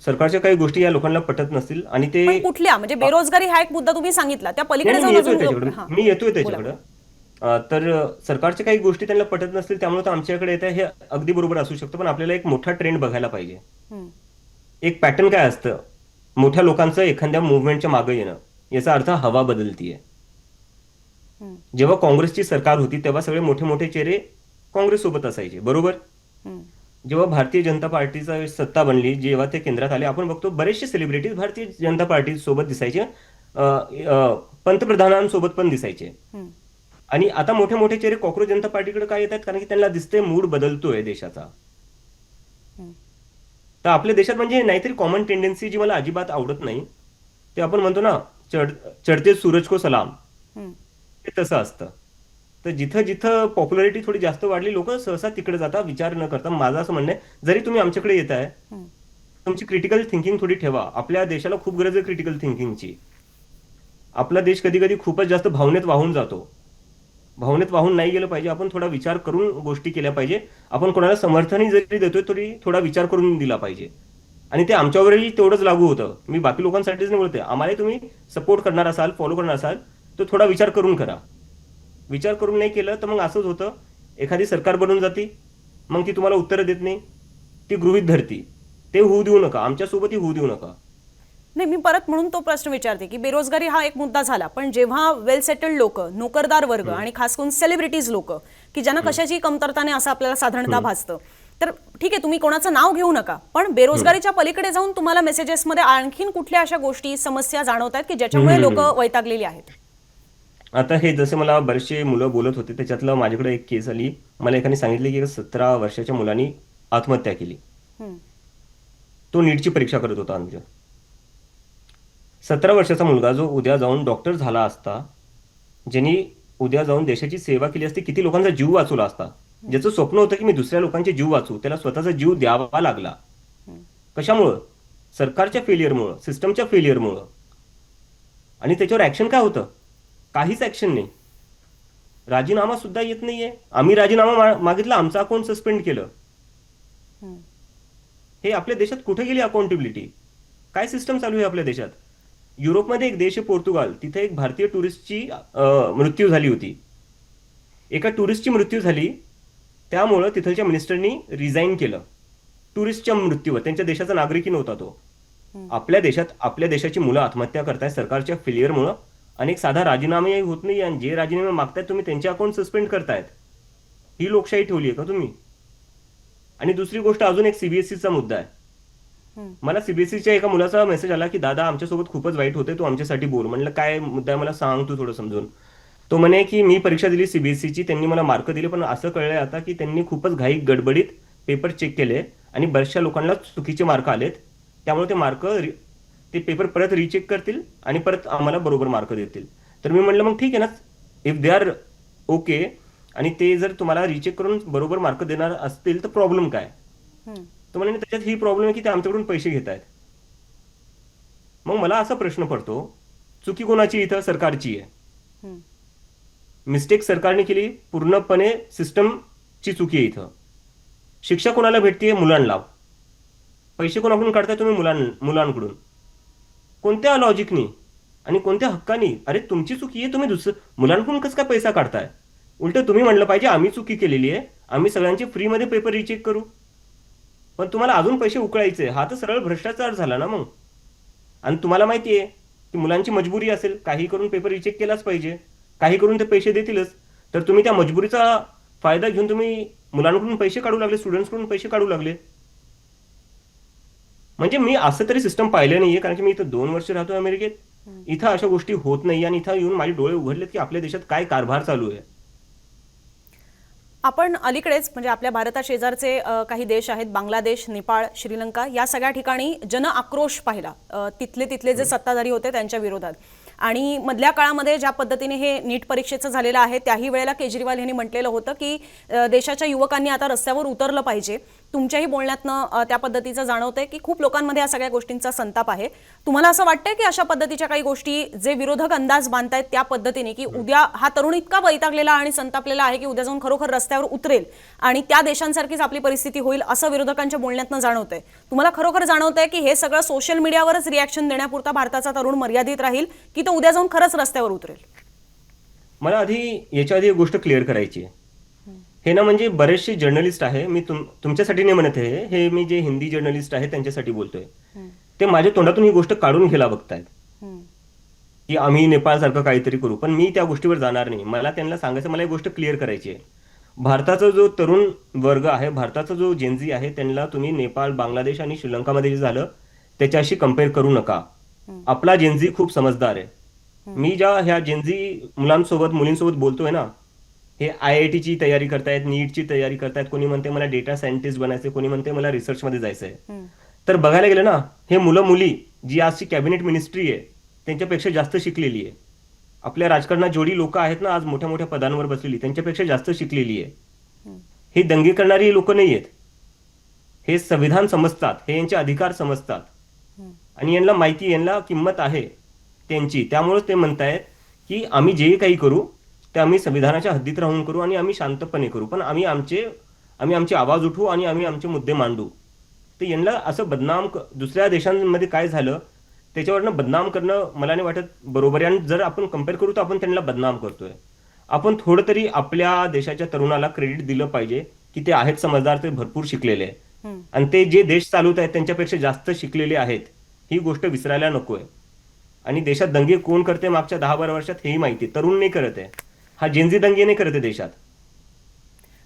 सरकारच्या काही गोष्टी या लोकांना पटत नसतील आणि ते पण कुठल्या, म्हणजे बेरोजगारी हा एक मुद्दा तुम्ही सांगितला, त्या पलीकडे मी जाऊन येतोय त्याच्याकडे. तर सरकारच्या काही गोष्टी त्यांना पटत नसतील त्यामुळे तर आमच्याकडे येत आहे हे अगदी बरोबर असू शकतं. पण आपल्याला एक मोठा ट्रेंड बघायला पाहिजे. एक पॅटर्न काय असतं, मोठ्या लोकांचं एखाद्या मुवमेंटच्या मागे येणं, याचा अर्थ हवा बदलतीये. जेव्हा काँग्रेसची सरकार होती तेव्हा सगळे मोठे मोठे चेहरे काँग्रेस सोबत असायचे, बरोबर. जेव्हा भारतीय जनता पार्टीचा सत्ता बनली, जेव्हा ते केंद्रात आले, आपण बघतो बरेचसे सेलिब्रिटीज भारतीय जनता पार्टी सोबत दिसायचे, पंतप्रधानांसोबत पण दिसायचे. आणि आता मोठे मोठे चेहरे कॉक्रोच जनता पार्टीकडे काय येतात? कारण की त्यांना दिसतंय मूड बदलतोय देशाचा. तर आपल्या देशात म्हणजे नाहीतरी कॉमन टेंडन्सी जी मला अजिबात आवडत नाही, ते आपण म्हणतो ना चढते सूरज को सलाम, ते तसं असतं. तर जिथं जिथं पॉप्युलरिटी थोडी जास्त वाढली लोक सहसा तिकडे जातात विचार न करता. माझं असं म्हणणं आहे, जरी तुम्ही आमच्याकडे येत आहे, तुमची क्रिटिकल थिंकिंग थोडी ठेवा. आपल्या देशाला खूप गरज आहे क्रिटिकल थिंकिंगची. आपला देश कधी कधी खूपच जास्त भावनेत वाहून जातो. भावनेत वाहून नाही गेलं पाहिजे. आपण थोडा विचार करून गोष्टी केल्या पाहिजे. आपण कोणाला समर्थनही जरी देतोय तरी थोडा विचार करून दिला पाहिजे. आणि ते आमच्यावरही तेवढंच लागू होतं. मी बाकी लोकांसाठीच नाही बोलते. आम्हाला तुम्ही सपोर्ट करणार असाल, फॉलो करणार असाल तर थोडा विचार करून करा. विचार करून नाही केलं तर मग असंच होतं, एखादी सरकार बनून जाती, मग ती तुम्हाला उत्तरं देत नाही, ती गृहीत धरती. ते होऊ देऊ नका, आमच्यासोबतही होऊ देऊ नका. नाही, मी परत म्हणून तो प्रश्न विचारते की बेरोजगारी हा एक मुद्दा झाला, पण जेव्हा वेल सेटल्ड लोक, नोकरदार वर्ग आणि खास करून सेलिब्रिटीज लोक की ज्यांना कशाची कमतरता नाही असं आपल्याला साधारणतः भासतं, तर ठीक आहे तुम्ही कोणाचं नाव घेऊ नका, पण बेरोजगारीच्या पलीकडे जाऊन तुम्हाला मेसेजेसमध्ये आणखीन कुठल्या अशा गोष्टी, समस्या जाणवत आहेत की ज्याच्यामुळे लोक वैतागलेली आहेत? आता हे जसे मला बरेचसे मुलं बोलत होते त्याच्यातलं माझ्याकडे एक केस आली. मला एकाने सांगितले की 17 वर्षाच्या मुलांनी आत्महत्या केली. तो नीटची परीक्षा करत होता. आमच्या 17 वर्षाचा मुलगा जो उद्या जाऊन डॉक्टर झाला असता, ज्यांनी उद्या जाऊन देशाची सेवा केली असती, किती लोकांचा जीव वाचवला असता, ज्याचं स्वप्न होतं की मी दुसऱ्या लोकांचे जीव वाचू, त्याला स्वतःचा जीव द्यावा लागला. कशामुळं? सरकारच्या फेलियरमुळं, सिस्टमच्या फेलियरमुळं. आणि त्याच्यावर ऍक्शन काय होतं? काहीच ऍक्शन नाही. राजीनामा सुद्धा येत नाहीये. आम्ही राजीनामा मागितला, आमचं अकाउंट सस्पेंड केलं. हे आपल्या देशात कुठे गेली अकाउंटेबिलिटी? काय सिस्टम चालू आहे आपल्या देशात? युरोपमध्ये एक देश आहे पोर्तुगाल, तिथे एक भारतीय टुरिस्टची मृत्यू झाली होती. एका टुरिस्टची मृत्यू झाली, त्यामुळं तिथलच्या मिनिस्टरनी रिझाईन केलं. टुरिस्टच्या मृत्यूवर, त्यांच्या देशाचा नागरिकही नव्हता तो. आपल्या देशाची मुलं आत्महत्या करतायत सरकारच्या फेलियरमुळं, आणि एक साधा राजीनामाही होत नाही, आणि जे राजीनामे मागतायत तुम्ही त्यांचे अकाउंट सस्पेंड करतायत. ही लोकशाही ठेवली आहे का तुम्ही? आणि दुसरी गोष्ट, अजून एक सीबीएसईचा मुद्दा आहे. मला सीबीएसईच्या एका मुलाचा मेसेज आला की दादा आमच्यासोबत खूपच वाईट होते, तू आमच्यासाठी बोल. म्हणलं काय मुद्दा आहे मला सांग तू थोडं समजून. तो म्हणे की मी परीक्षा दिली सीबीएसईची, त्यांनी मला मार्क दिले, पण असं कळलंय आता की त्यांनी खूपच घाई गडबडीत पेपर चेक केले आणि बऱ्याचशा लोकांना चुकीचे मार्क आलेत. त्यामुळे ते पेपर परत रिचेक करतील आणि परत आम्हाला बरोबर मार्क देतील. तर मी म्हटलं मग ठीक आहे ना, इफ दे आर ओके आणि ते जर तुम्हाला रिचेक करून बरोबर मार्क देणार असतील तर प्रॉब्लेम काय? तर म्हणे त्याच्यात ही प्रॉब्लेम आहे की ते आमच्याकडून पैसे घेत आहेत. मग मला असा प्रश्न पडतो, चुकी कोणाची इथं? सरकारची आहे. मिस्टेक सरकारने केली, पूर्णपणे सिस्टमची चुकी आहे इथं. शिक्षा कोणाला भेटते? मुलांना. पैसे कोणाकडून काढताय तुम्ही? मुलांकडून. कोणत्या लॉजिकनी आणि कोणत्या हक्कानी? अरे तुमची चुकी आहे, तुम्ही मुलांकडून कसं काय पैसा काढताय? उलट तुम्ही म्हणलं पाहिजे आम्ही चुकी केलेली आहे, आम्ही सगळ्यांचे फ्रीमध्ये पेपर रिचेक करू. पण तुम्हाला अजून पैसे उकळायचे, हा तर सरळ भ्रष्टाचार झाला ना मग. आणि तुम्हाला माहिती आहे की मुलांची मजबुरी असेल, काही करून पेपर रिचेक केलाच पाहिजे, काही करून ते पैसे देतीलच. तर तुम्ही त्या मजबुरीचा फायदा घेऊन तुम्ही मुलांकडून पैसे काढू लागले, स्टुडंट्सकडून पैसे काढू लागले. म्हणजे मी असं तरी सिस्टम पाहिलं नाहीये, कारण की मी इथं 2 वर्ष राहतो अमेरिकेत. इथं अशा गोष्टी होत नाही, आणि इथं येऊन माझे डोळे उघडलेत की आपल्या देशात काय कारभार चालू आहे. आपण अलीकडेच म्हणजे आपल्या भारता शेजारचे काही देश आहेत, बांगलादेश, नेपाळ, श्रीलंका, या सगळ्या ठिकाणी जन आक्रोश पाहिला तिथले जे सत्ताधारी होते त्यांच्या विरोधात. आणि मधल्या काळामध्ये ज्या पद्धतीने हे नीट परीक्षेचं झालेलं आहे, त्याही वेळेला केजरीवाल यांनी म्हटलेलं होतं की देशाच्या युवकांनी आता रस्त्यावर उतरलं पाहिजे. तुमच्याही बोलण्यातनं त्या पद्धतीचं जाणवतंय की खूप लोकांमध्ये या सगळ्या गोष्टींचा संताप आहे. तुम्हाला असं वाटतंय की अशा पद्धतीच्या काही गोष्टी जे विरोधक अंदाज बांधतायत त्या पद्धतीने, की उद्या हा तरुण इतका वैतागलेला आणि संतापलेला आहे की उद्या जाऊन खरोखर रस्त्यावर उतरेल आणि त्या देशांसारखीच आपली परिस्थिती होईल, असं विरोधकांच्या बोलण्यातनं जाणवतंय? तुम्हाला खरोखर जाणवतंय की हे सगळं सोशल मीडियावरच रिॲक्शन देण्यापुरता भारताचा तरुण मर्यादित राहील, की तो उद्या जाऊन खरंच रस्त्यावर उतरेल? मला याच्या आधी एक गोष्ट क्लिअर करायची आहे. हे ना म्हणजे बरेचसे जर्नलिस्ट आहे, मी तुमच्यासाठी नाही म्हणत आहे, हे मी जे हिंदी जर्नलिस्ट आहे त्यांच्यासाठी बोलतोय. ते माझ्या तोंडातून ही गोष्ट काढून घ्यायला बघतायत की आम्ही नेपाळसारखं काहीतरी करू, पण मी त्या गोष्टीवर जाणार नाही. मला त्यांना सांगायचं, मला एक गोष्ट क्लिअर करायची आहे. भारताचा जो तरुण वर्ग आहे, भारताचा जो जेनझी आहे, त्यांना तुम्ही नेपाळ, बांगलादेश आणि श्रीलंकामध्ये जे झालं त्याच्याशी कम्पेअर करू नका. आपला जेनझी खूप समजदार आहे. मी ह्या जेनझी मुलींसोबत बोलतोय ना, हे IIT ची तयारी करतायत, नीटची तयारी करतायत, कोणी म्हणते मला डेटा सायंटिस्ट बनायचंय, कोणी म्हणते मला रिसर्चमध्ये जायचंय. तर बघायला गेलं ना, हे मुलं मुली जी आजची कॅबिनेट मिनिस्ट्री आहे त्यांच्यापेक्षा जास्त शिकलेली आहे. आपल्या राजकारणात जेवढी लोक आहेत ना आज मोठ्या मोठ्या पदांवर बसलेली, त्यांच्यापेक्षा जास्त शिकलेली आहे. हे दंगे करणारी लोक नाही आहेत, हे संविधान समजतात, हे यांचे अधिकार समजतात आणि यांना माहिती, यांना किंमत आहे त्यांची. त्यामुळे ते म्हणतायत की आम्ही जे काही करू ते आम्ही संविधानाच्या हद्दीत राहून करू आणि आम्ही शांतपणे करू, पण आम्ही आमचे आवाज उठवू आणि आम्ही आमचे मुद्दे मांडू. तर यांना असं बदनाम, दुसऱ्या देशांमध्ये काय झालं त्याच्यावरनं बदनाम करणं मला नाही वाटत बरोबर आहे. आणि जर आपण कम्पेअर करू तर आपण त्यांना बदनाम करतोय. आपण थोडं तरी आपल्या देशाच्या तरुणाला क्रेडिट दिलं पाहिजे की ते आहेत समजदार, ते भरपूर शिकलेले आहे आणि ते जे देश चालवत आहेत त्यांच्यापेक्षा जास्त शिकलेले आहेत. ही गोष्ट विसरायला नकोय. आणि देशात दंगे कोण करते मागच्या 10-12 वर्षात हेही माहिती, तरुण नाही करत आहे, हा जेनझी दंगे नाही करत आहे देशात.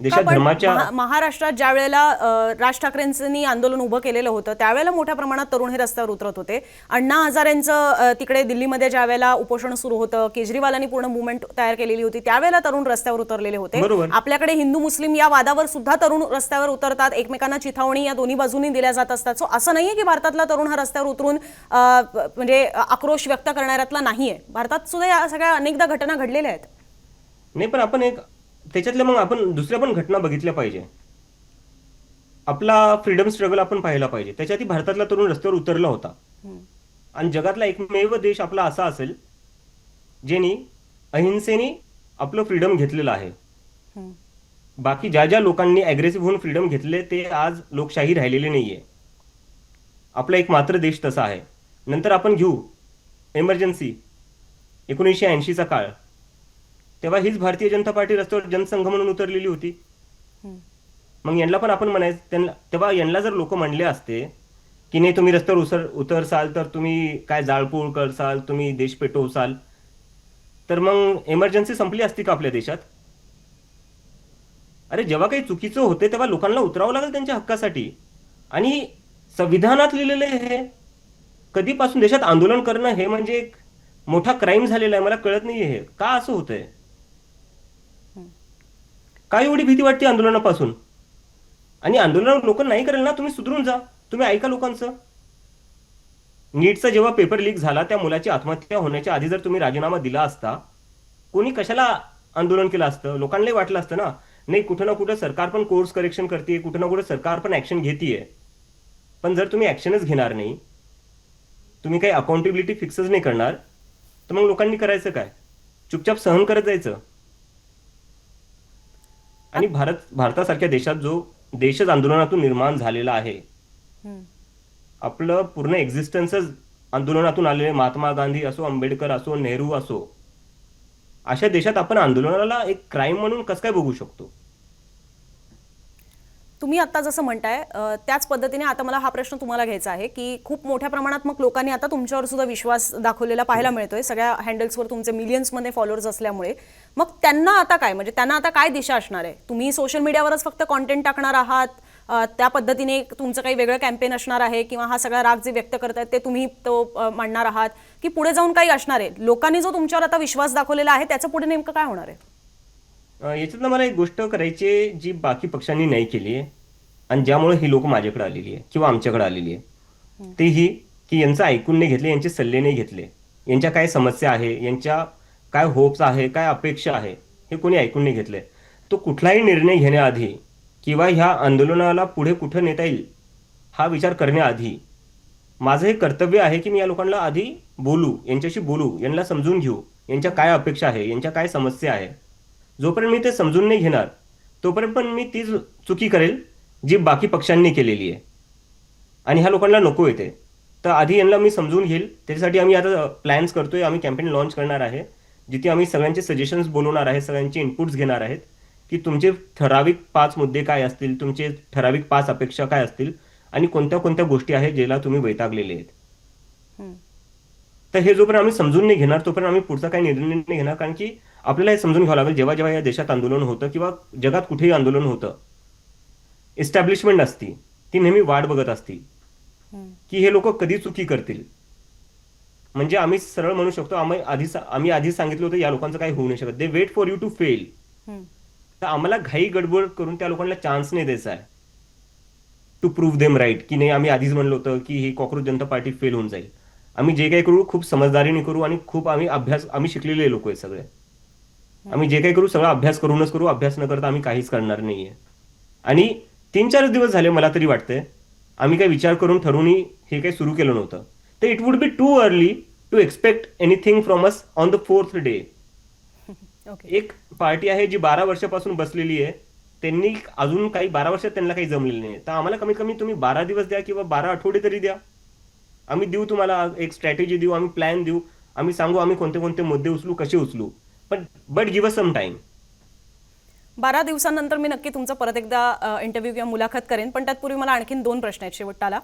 धर्माच्या महाराष्ट्रात ज्या वेळेला राज ठाकरेंनी आंदोलन उभं केलेलं होतं त्यावेळेला मोठ्या प्रमाणात तरुण हे रस्त्यावर उतरत होते. अण्णा हजारेंचं तिकडे दिल्लीमध्ये ज्या वेळेला उपोषण सुरू होतं, केजरीवालांनी पूर्ण मुवमेंट तयार केलेली होती, त्यावेळेला तरुण रस्त्यावर उतरलेले होते. आपल्याकडे हिंदू मुस्लिम या वादावर सुद्धा तरुण रस्त्यावर उतरतात, एकमेकांना चिथावणी या दोन्ही बाजूंनी दिल्या जात असतात. सो असं नाहीये की भारतातला तरुण हा रस्त्यावर उतरून म्हणजे आक्रोश व्यक्त करणाऱ्यातला नाहीये. भारतात सुद्धा या सगळ्या अनेकदा घटना घडलेल्या आहेत. नाही, पण आपण त्याच्यातल्या मग आपण दुसऱ्या पण घटना बघितल्या पाहिजे. आपला फ्रीडम स्ट्रगल आपण पाहिला पाहिजे. त्याच्यात भारतातला तरुण रस्त्यावर उतरला होता आणि जगातला एकमेव देश आपला असा असेल ज्यांनी अहिंसेने आपलं फ्रीडम घेतलेलं आहे. बाकी ज्या लोकांनी अग्रेसिव्ह होऊन फ्रीडम घेतले ते आज लोकशाही राहिलेली नाहीये. आपला एक मात्र देश तसा आहे. नंतर आपण घेऊ एमर्जन्सी 1980चा काळ, तेव्हा हीच भारतीय जनता पार्टी रस्त्यावर जनसंघ म्हणून उतरलेली होती. मग यांना पण आपण म्हणायचं त्यांना, तेव्हा यांना जर लोक म्हणले असते की नाही तुम्ही रस्त्यावर उतरसाल तर तुम्ही काय जाळपोळ करसाल, तुम्ही देश पेटवसाल, तर मग इमर्जन्सी संपली असती का आपल्या देशात? अरे जेव्हा काही चुकीचं होते तेव्हा लोकांना उतरावं लागेल त्यांच्या हक्कासाठी. आणि संविधानात लिहिलेलं आहे हे. कधीपासून देशात आंदोलन करणं हे म्हणजे एक मोठा क्राईम झालेला आहे. मला कळत नाहीये हे का असं होतंय. काय एवढी भीती वाटते आंदोलनापासून? आणि आंदोलन लोक नाही करेल ना, तुम्ही सुधरून जा, तुम्ही ऐका लोकांचं. नीटचा जेव्हा पेपर लीक झाला त्या मुलाची आत्महत्या होण्याच्या आधी जर तुम्ही राजीनामा दिला असता, कोणी कशाला आंदोलन केलं असतं? लोकांनाही वाटलं असतं ना, नाही कुठं ना कुठं सरकार पण कोर्स करेक्शन करते, कुठं ना कुठं सरकार पण ऍक्शन घेतीये. पण जर तुम्ही ऍक्शनच घेणार नाही, तुम्ही काही अकाउंटेबिलिटी फिक्सच नाही करणार, तर मग लोकांनी करायचं काय? चुपचाप सहन करत जायचं. आणि भारतासारख्या देशात जो देशच आंदोलनातून निर्माण झालेला आहे, आपलं पूर्ण एक्झिस्टन्सच आंदोलनातून आलेले, महात्मा गांधी असो, आंबेडकर असो, नेहरू असो, अशा देशात आपण आंदोलनाला एक क्राईम म्हणून कसं काय बघू शकतो? तुम्ही आता जसं म्हणताय त्याच पद्धतीने आता मला हा प्रश्न तुम्हाला घ्यायचा आहे की खूप मोठ्या प्रमाणात मग लोकांनी आता तुमच्यावर सुद्धा विश्वास दाखवलेला पाहायला मिळतोय, सगळ्या हँडल्सवर तुमचे मिलियन्समध्ये फॉलोअर्स असल्यामुळे. मग त्यांना आता काय, म्हणजे त्यांना आता काय दिशा असणार आहे? तुम्ही सोशल मीडियावरच फक्त कॉन्टेंट टाकणार आहात, त्या पद्धतीने तुमचं काही वेगळं कॅम्पेन असणार आहे, किंवा हा सगळा राग जे व्यक्त करतायत ते तुम्ही तो मांडणार आहात, की पुढे जाऊन काही असणार आहे? लोकांनी जो तुमच्यावर आता विश्वास दाखवलेला आहे त्याचं पुढे नेमकं काय होणार आहे? याच्यातनं मला एक गोष्ट करायची आहे जी बाकी पक्षांनी नाही केली आहे आणि ज्यामुळे ही लोक माझ्याकडे आलेली आहे किंवा आमच्याकडे आलेली आहे, ते ही की यांचं ऐकून नाही घेतले, यांचे सल्ले नाही घेतले, यांच्या काय समस्या आहे, यांच्या काय होप्स आहे, काय अपेक्षा आहे, हे कोणी ऐकून नाही घेतले. तो कुठलाही निर्णय घेण्याआधी किंवा ह्या आंदोलनाला पुढे कुठं नेता येईल हा विचार करण्याआधी माझं हे कर्तव्य आहे की मी या लोकांना आधी बोलू, यांच्याशी बोलू, यांना समजून घेऊ, यांच्या काय अपेक्षा आहे, यांच्या काय समस्या आहे. जोपर्यंत मी ते समजून नाही घेणार तोपर्यंत पण मी तीच चुकी करेल जी बाकी पक्षांनी केलेली आहे, आणि ह्या लोकांना नको येते. तर आधी यांना मी समजून घेईल. त्याच्यासाठी आम्ही आता प्लॅन्स करतोय, आम्ही कॅम्पेन लॉन्च करणार आहे जिथे आम्ही सगळ्यांचे सजेशन्स बोलवणार आहे, सगळ्यांचे इनपुट्स घेणार आहेत की तुमचे ठराविक 5 मुद्दे काय असतील, तुमचे ठराविक 5 अपेक्षा काय असतील, आणि कोणत्या कोणत्या गोष्टी आहेत ज्याला तुम्ही वैतागलेले आहेत. तर हे जोपर्यंत आम्ही समजून नाही घेणार तोपर्यंत आम्ही पुढचा काही निर्णय नाही घेणार. कारण की आपल्याला हे समजून घ्यावं लागेल, जेव्हा जेव्हा या देशात आंदोलन होतं किंवा जगात कुठेही आंदोलन होतं, एस्टॅब्लिशमेंट असती ती नेहमी वाट बघत असती की हे लोक कधी चुकी करतील. म्हणजे आम्ही सरळ म्हणू शकतो, आम्ही आधी सांगितलं होतं या लोकांचं काही होऊ नाही शकत. They wait for you to fail. तर आम्हाला घाई गडबड करून त्या लोकांना चान्स नाही द्यायचा आहे टू प्रूव्ह देम राईट, की नाही आम्ही आधीच म्हणलं होतं की ही कॉकरोच जनता पार्टी फेल होऊन जाईल. आम्ही जे काही करू खूप समजदारीने करू आणि खूप आम्ही शिकलेले लोक आहे सगळे. आम्ही जे काही करू सगळं अभ्यास करूनच करू, अभ्यास न करता आम्ही काहीच करणार नाहीये. आणि 3-4 दिवस झाले मला तरी वाटतंय आम्ही काही विचार करून ठरवून हे काही सुरू केलं नव्हतं. तर it would be too early to expect anything from us on the 4th day. एक पार्टी आहे जी 12 वर्षापासून बसलेली आहे, त्यांनी अजून काही 12 वर्षात त्यांना काही जमलेलं नाही. तर आम्हाला कमीत कमी तुम्ही 12 दिवस द्या किंवा 12 आठवडे तरी द्या. आम्ही देऊ तुम्हाला एक स्ट्रॅटेजी देऊ, आम्ही प्लॅन देऊ, आम्ही सांगू आम्ही कोणते कोणते मुद्दे उचलू, कसे उचलू, पण but give us some time. 12 दिवसांनंतर मी नक्की तुमचा परत एकदा इंटरव्ह्यू किंवा मुलाखत करेन. पण त्यातपूर्वी मला आणखीन 2 प्रश्न आहेत शेवटाला.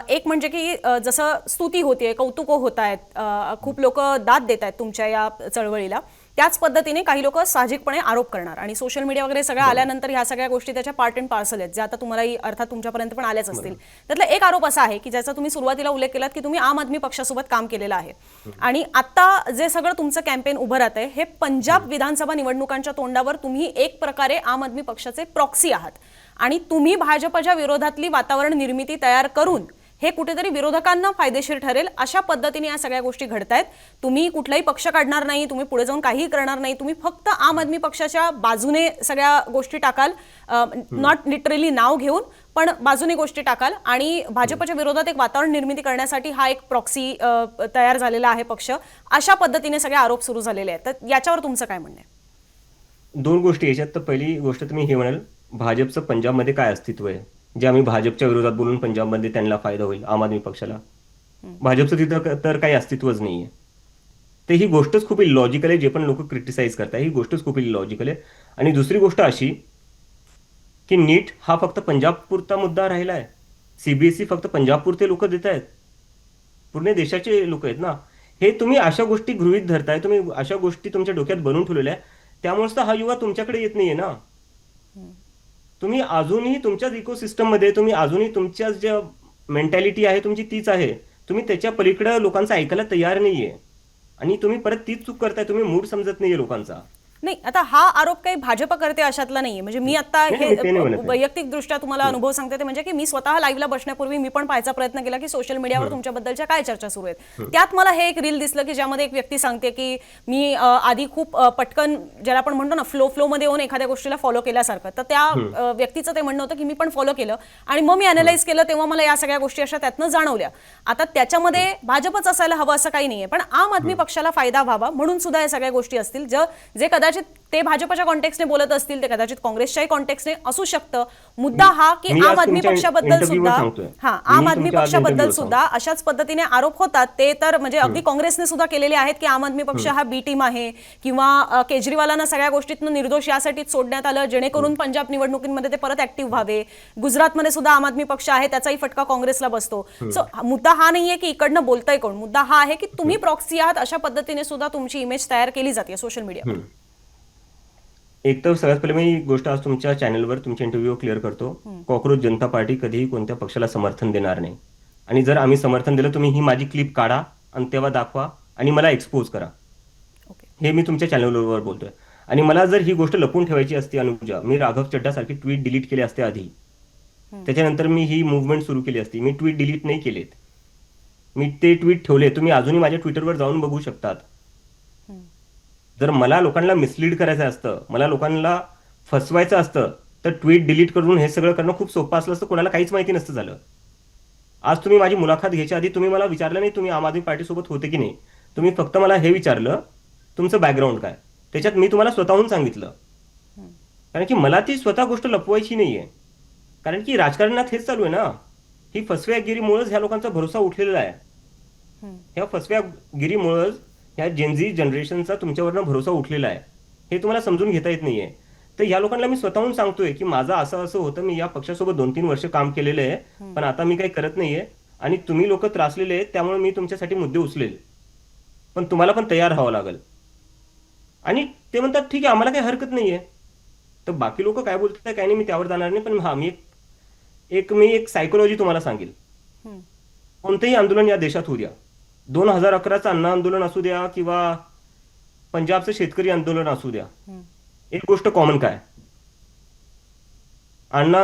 एक म्हणजे की जसं स्तुती होतीये, कौतुक होत आहेत, खूप लोक दाद देत आहेत तुमच्या या चळवळीला, त्याच पद्धतीने काही लोक साहजिकपणे आरोप करणार. आणि सोशल मीडिया वगैरे सगळं आल्यानंतर ह्या सगळ्या गोष्टी त्याच्या पार्ट अँड पार्सल आहेत, ज्या आता तुम्हालाही अर्थात तुमच्यापर्यंत पण आल्याच असतील. त्यातला एक आरोप असा आहे की ज्याचा तुम्ही सुरुवातीला उल्लेख केलात की तुम्ही आम आदमी पक्षासोबत काम केलेलं आहे, आणि आता जे सगळं तुमचं कॅम्पेन उभं राहत आहे हे पंजाब विधानसभा निवडणुकांच्या तोंडावर तुम्ही एक प्रकारे आम आदमी पक्षाचे प्रॉक्सी आहात, आणि तुम्ही भाजपच्या विरोधातली वातावरण निर्मिती तयार करून हे कुठेतरी विरोधकांना फायदेशीर ठरेल अशा पद्धतीने या सगळ्या गोष्टी घडतायत. तुम्ही कुठलाही पक्ष काढणार नाही, तुम्ही पुढे जाऊन काहीही करणार नाही, तुम्ही फक्त आम आदमी पक्षाच्या बाजूने सगळ्या गोष्टी टाकाल, नॉट लिटरली नाव घेऊन पण बाजूने गोष्टी टाकाल, आणि भाजपच्या विरोधात एक वातावरण निर्मिती करण्यासाठी हा एक प्रॉक्सी तयार झालेला आहे पक्ष. अशा पद्धतीने सगळे आरोप सुरू झालेले आहेत. तर याच्यावर तुमचं काय म्हणणं आहे? 2 गोष्टी याच्यात. तर पहिली गोष्ट तुम्ही हे म्हणाल भाजपचं पंजाबमध्ये काय अस्तित्व आहे जे आम्ही भाजपच्या विरोधात बोलून पंजाबमध्ये त्यांना फायदा होईल आम आदमी पक्षाला. भाजपचं तिथं तर काही अस्तित्वच नाहीये. तर ही गोष्टच खूप इलॉजिकल आहे. जे पण लोक क्रिटिसाइज करतात ही गोष्टच खूप इलॉजिकल आहे. आणि दुसरी गोष्ट अशी की नीट हा फक्त पंजाब पुरता मुद्दा राहिला आहे. सीबीएसई फक्त पंजाब पुरते लोक देत आहेत, पूर्ण देशाचे लोक आहेत ना. हे तुम्ही अशा गोष्टी गृहीत धरताय, तुम्ही अशा गोष्टी तुमच्या डोक्यात बनवून ठेवलेल्या आहे, त्यामुळेच तर हा युवा तुमच्याकडे येत नाहीये ना. तुम्ही अजूनही तुमच्याच इकोसिस्टम मध्ये, तुम्ही अजूनही तुमच्याच ज्या मेंटॅलिटी आहे तुमची तीच आहे, तुम्ही त्याच्या पलीकडे लोकांचं ऐकायला तयार नाहीये आणि तुम्ही परत तीच चूक करताय. तुम्ही मूड समजत नाहीये लोकांचा. नाही, आता हा आरोप काही भाजप करते अशातला नाहीये. म्हणजे मी आता नाही, ते नाही म्हणत आहे. वैयक्तिक दृष्ट्या तुम्हाला अनुभव सांगते ते म्हणजे की मी स्वतः लाईव्हला बसण्यापूर्वी मी पण पाहायचा प्रयत्न केला की सोशल मीडियावर तुमच्याबद्दलच्या काय चर्चा सुरू आहेत. त्यात मला हे एक रील दिसलं की ज्यामध्ये एक व्यक्ती सांगते की मी आधी खूप पटकन, ज्याला आपण म्हणतो ना फ्लो मध्ये येऊन एखाद्या गोष्टीला फॉलो केल्यासारखं, तर त्या व्यक्तीचं ते म्हणणं होतं की मी पण फॉलो केलं आणि मग मी अॅनलाइज केलं, तेव्हा मला या सगळ्या गोष्टी अशा त्यातनं जाणवल्या. आता त्याच्यामध्ये भाजपच असायला हवं असं काही नाहीये, पण आम आदमी पक्षाला फायदा व्हावा म्हणून सुद्धा या सगळ्या गोष्टी असतील. जे कदाचित ते भाजपच्या कॉन्टेक्स्टने बोलत असतील, ते कदाचित काँग्रेसच्याही कॉन्टेक्स्टने असू शकतं. मुद्दा हा की मी आम आज आदमी तुमच्या पक्षाबद्दल सुद्धा सांगतोय. आम मी आदमी तुमच्या आज पक्षाबद्दल इंटरव्ह्यू सुद्धा अशाच पद्धतीने आरोप होतात. ते तर म्हणजे अगदी काँग्रेसने सुद्धा केलेले आहेत की आम आदमी पक्ष हा बी टीम आहे किंवा केजरीवालांना सगळ्या गोष्टीतून निर्दोष यासाठीच सोडण्यात आलं जेणेकरून पंजाब निवडणुकीमध्ये ते परत ऍक्टिव्ह व्हावे. गुजरातमध्ये सुद्धा आम आदमी पक्ष आहे, त्याचाही फटका काँग्रेसला बसतो. सो मुद्दा हा नाहीये की इकडनं बोलतंय कोण, मुद्दा हा आहे की तुम्ही प्रॉक्सी आहात, अशा पद्धतीने सुद्धा तुमची इमेज तयार केली जाते सोशल मीडियावर. एक तर सगळ्यात पहिले मी गोष्ट आज तुमच्या चॅनलवर तुमच्या इंटरव्ह्यू क्लिअर करतो. कॉक्रोच जनता पार्टी कधीही कोणत्या पक्षाला समर्थन देणार नाही. आणि जर आम्ही समर्थन दिलं, तुम्ही ही माझी क्लिप काढा आणि तेव्हा दाखवा आणि मला एक्सपोज करा. हे मी तुमच्या चॅनलवर बोलतोय. आणि मला जर ही गोष्ट लपून ठेवायची असती अनुजा, मी राघव चड्डा सारखी ट्विट डिलीट केले असते आधी. त्याच्यानंतर मी ही मुवमेंट सुरू केली असती. मी ट्विट डिलीट नाही केलेत, मी ते ट्विट ठेवले. तुम्ही अजूनही माझ्या ट्विटरवर जाऊन बघू शकतात. जर मला लोकांना मिसलीड करायचं असतं, मला लोकांना फसवायचं असतं, तर ट्विट डिलीट करून हे सगळं करणं खूप सोपं असलं असतं, कोणाला काहीच माहिती नसतं झालं. आज तुम्ही माझी मुलाखत घ्यायच्या आधी तुम्ही मला विचारलं नाही तुम्ही आम आदमी पार्टीसोबत होते की नाही. तुम्ही फक्त मला हे विचारलं तुमचं बॅकग्राऊंड काय. त्याच्यात मी तुम्हाला स्वतःहून सांगितलं, कारण की मला ती स्वतः गोष्ट लपवायची नाहीये. कारण की राजकारणात हेच चालू आहे ना. ही फसव्यागिरीमुळेच ह्या लोकांचा भरोसा उठलेला आहे. ह्या फसव्यागिरीमुळेच ह्या जेनझी जनरेशनचा तुमच्यावरनं भरोसा उठलेला आहे. हे तुम्हाला समजून घेता येत नाहीये. तर या लोकांना मी स्वतःहून सांगतोय की माझं असं असं होतं, मी या पक्षासोबत 2-3 वर्ष काम केलेलं आहे, पण आता मी काही करत नाहीये आणि तुम्ही लोक त्रासलेले आहेत, त्यामुळे मी तुमच्यासाठी मुद्दे उचलेल, पण तुम्हाला पण तयार राहावं लागेल. आणि ते म्हणतात ठीक आहे, आम्हाला काही हरकत नाहीये. तर बाकी लोक काय बोलतात काय नाही, मी त्यावर जाणार नाही. पण मी एक सायकोलॉजी तुम्हाला सांगेल. कोणतंही आंदोलन या देशात होऊ द्या, 2011चं अण्णा आंदोलन असू द्या किंवा पंजाबचं शेतकरी आंदोलन असू द्या, एक गोष्ट कॉमन काय, अण्णा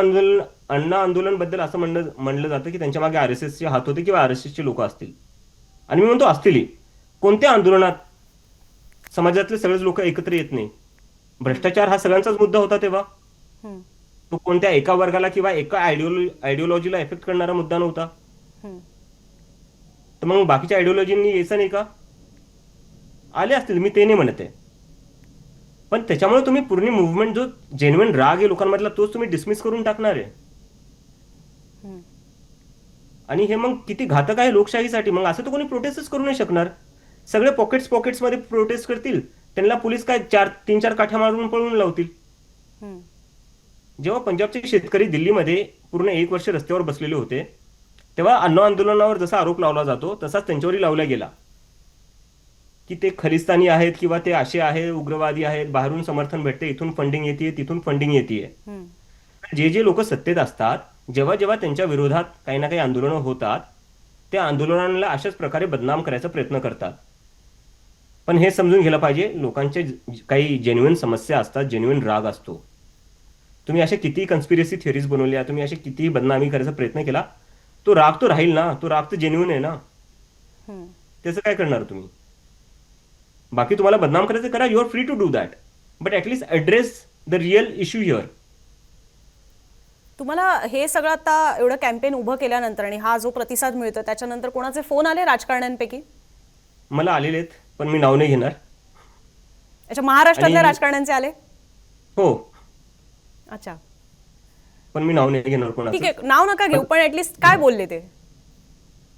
आंदोलन बद्दल असं म्हणलं जातं की त्यांच्या मागे आरएसएसचे हात होते किंवा आरएसएसचे लोक असतील. आणि मी म्हणतो असतील. कोणत्या आंदोलनात समाजातले सगळेच लोक एकत्र येत नाही? भ्रष्टाचार हा सगळ्यांचाच मुद्दा होता तेव्हा. तो कोणत्या एका वर्गाला किंवा एका आयडिओलॉजीला इफेक्ट करणारा मुद्दा नव्हता. तर मग बाकीच्या आयडिओलॉजींनी यायचं नाही का? आले असतील, मी ते नाही म्हणत आहे. पण त्याच्यामुळे तुम्ही पूर्ण मुव्हमेंट, जो जेन्युइन राग आहे लोकांमधला, तोच तुम्ही डिसमिस करून टाकणार आहे. आणि हे मग किती घातक आहे लोकशाहीसाठी. मग असं तर कोणी प्रोटेस्टच करू नाही शकणार. सगळे पॉकेट्समध्ये प्रोटेस्ट करतील, त्यांना पोलीस काय 3-4 काठ्या मारून पळून लावतील. जेव्हा पंजाबचे शेतकरी दिल्लीमध्ये पूर्ण 1 वर्ष रस्त्यावर बसलेले होते, तेव्हा अण्णा आंदोलनावर जसा आरोप लावला जातो तसाच त्यांच्यावरही लावला गेला की ते खलिस्तानी आहेत किंवा ते असे आहे, उग्रवादी आहेत, बाहेरून समर्थन भेटते, इथून फंडिंग येते, तिथून फंडिंग येते. जे लोक सत्तेत असतात, जेव्हा जेव्हा त्यांच्या विरोधात काही ना काही आंदोलनं होतात, त्या आंदोलनाला अशाच प्रकारे बदनाम करायचा प्रयत्न करतात. पण हे समजून घ्यायला पाहिजे, लोकांचे काही जेन्युइन समस्या असतात, जेन्युइन राग असतो. तुम्ही अशा किती कन्स्पिरसी थिअरीज बनवल्या, तुम्ही असे किती बदनामी करायचा प्रयत्न केला, तो राग तो राहील ना. तो राग तर जेन्युइन आहे ना. त्याचं काय करणार तुम्ही? बाकी तुम्हाला बदनाम करायचं करा, you are free to do that, but at least address the real issue here. तुम्हाला हे सगळं आता एवढं कॅम्पेन उभं केल्यानंतर आणि हा जो प्रतिसाद मिळतो त्याच्यानंतर कोणाचे फोन आले राजकारण्यांपैकी? मला आलेले आहेत, पण मी नाव नाही घेणार. अच्छा, महाराष्ट्रातल्या राजकारण्यांचे आले? हो. अच्छा, पण मी नाव नाही घेणार कोणाचं. ठीक आहे, नाव नका घेऊ, पण ऍटलीस्ट काय बोलले ते?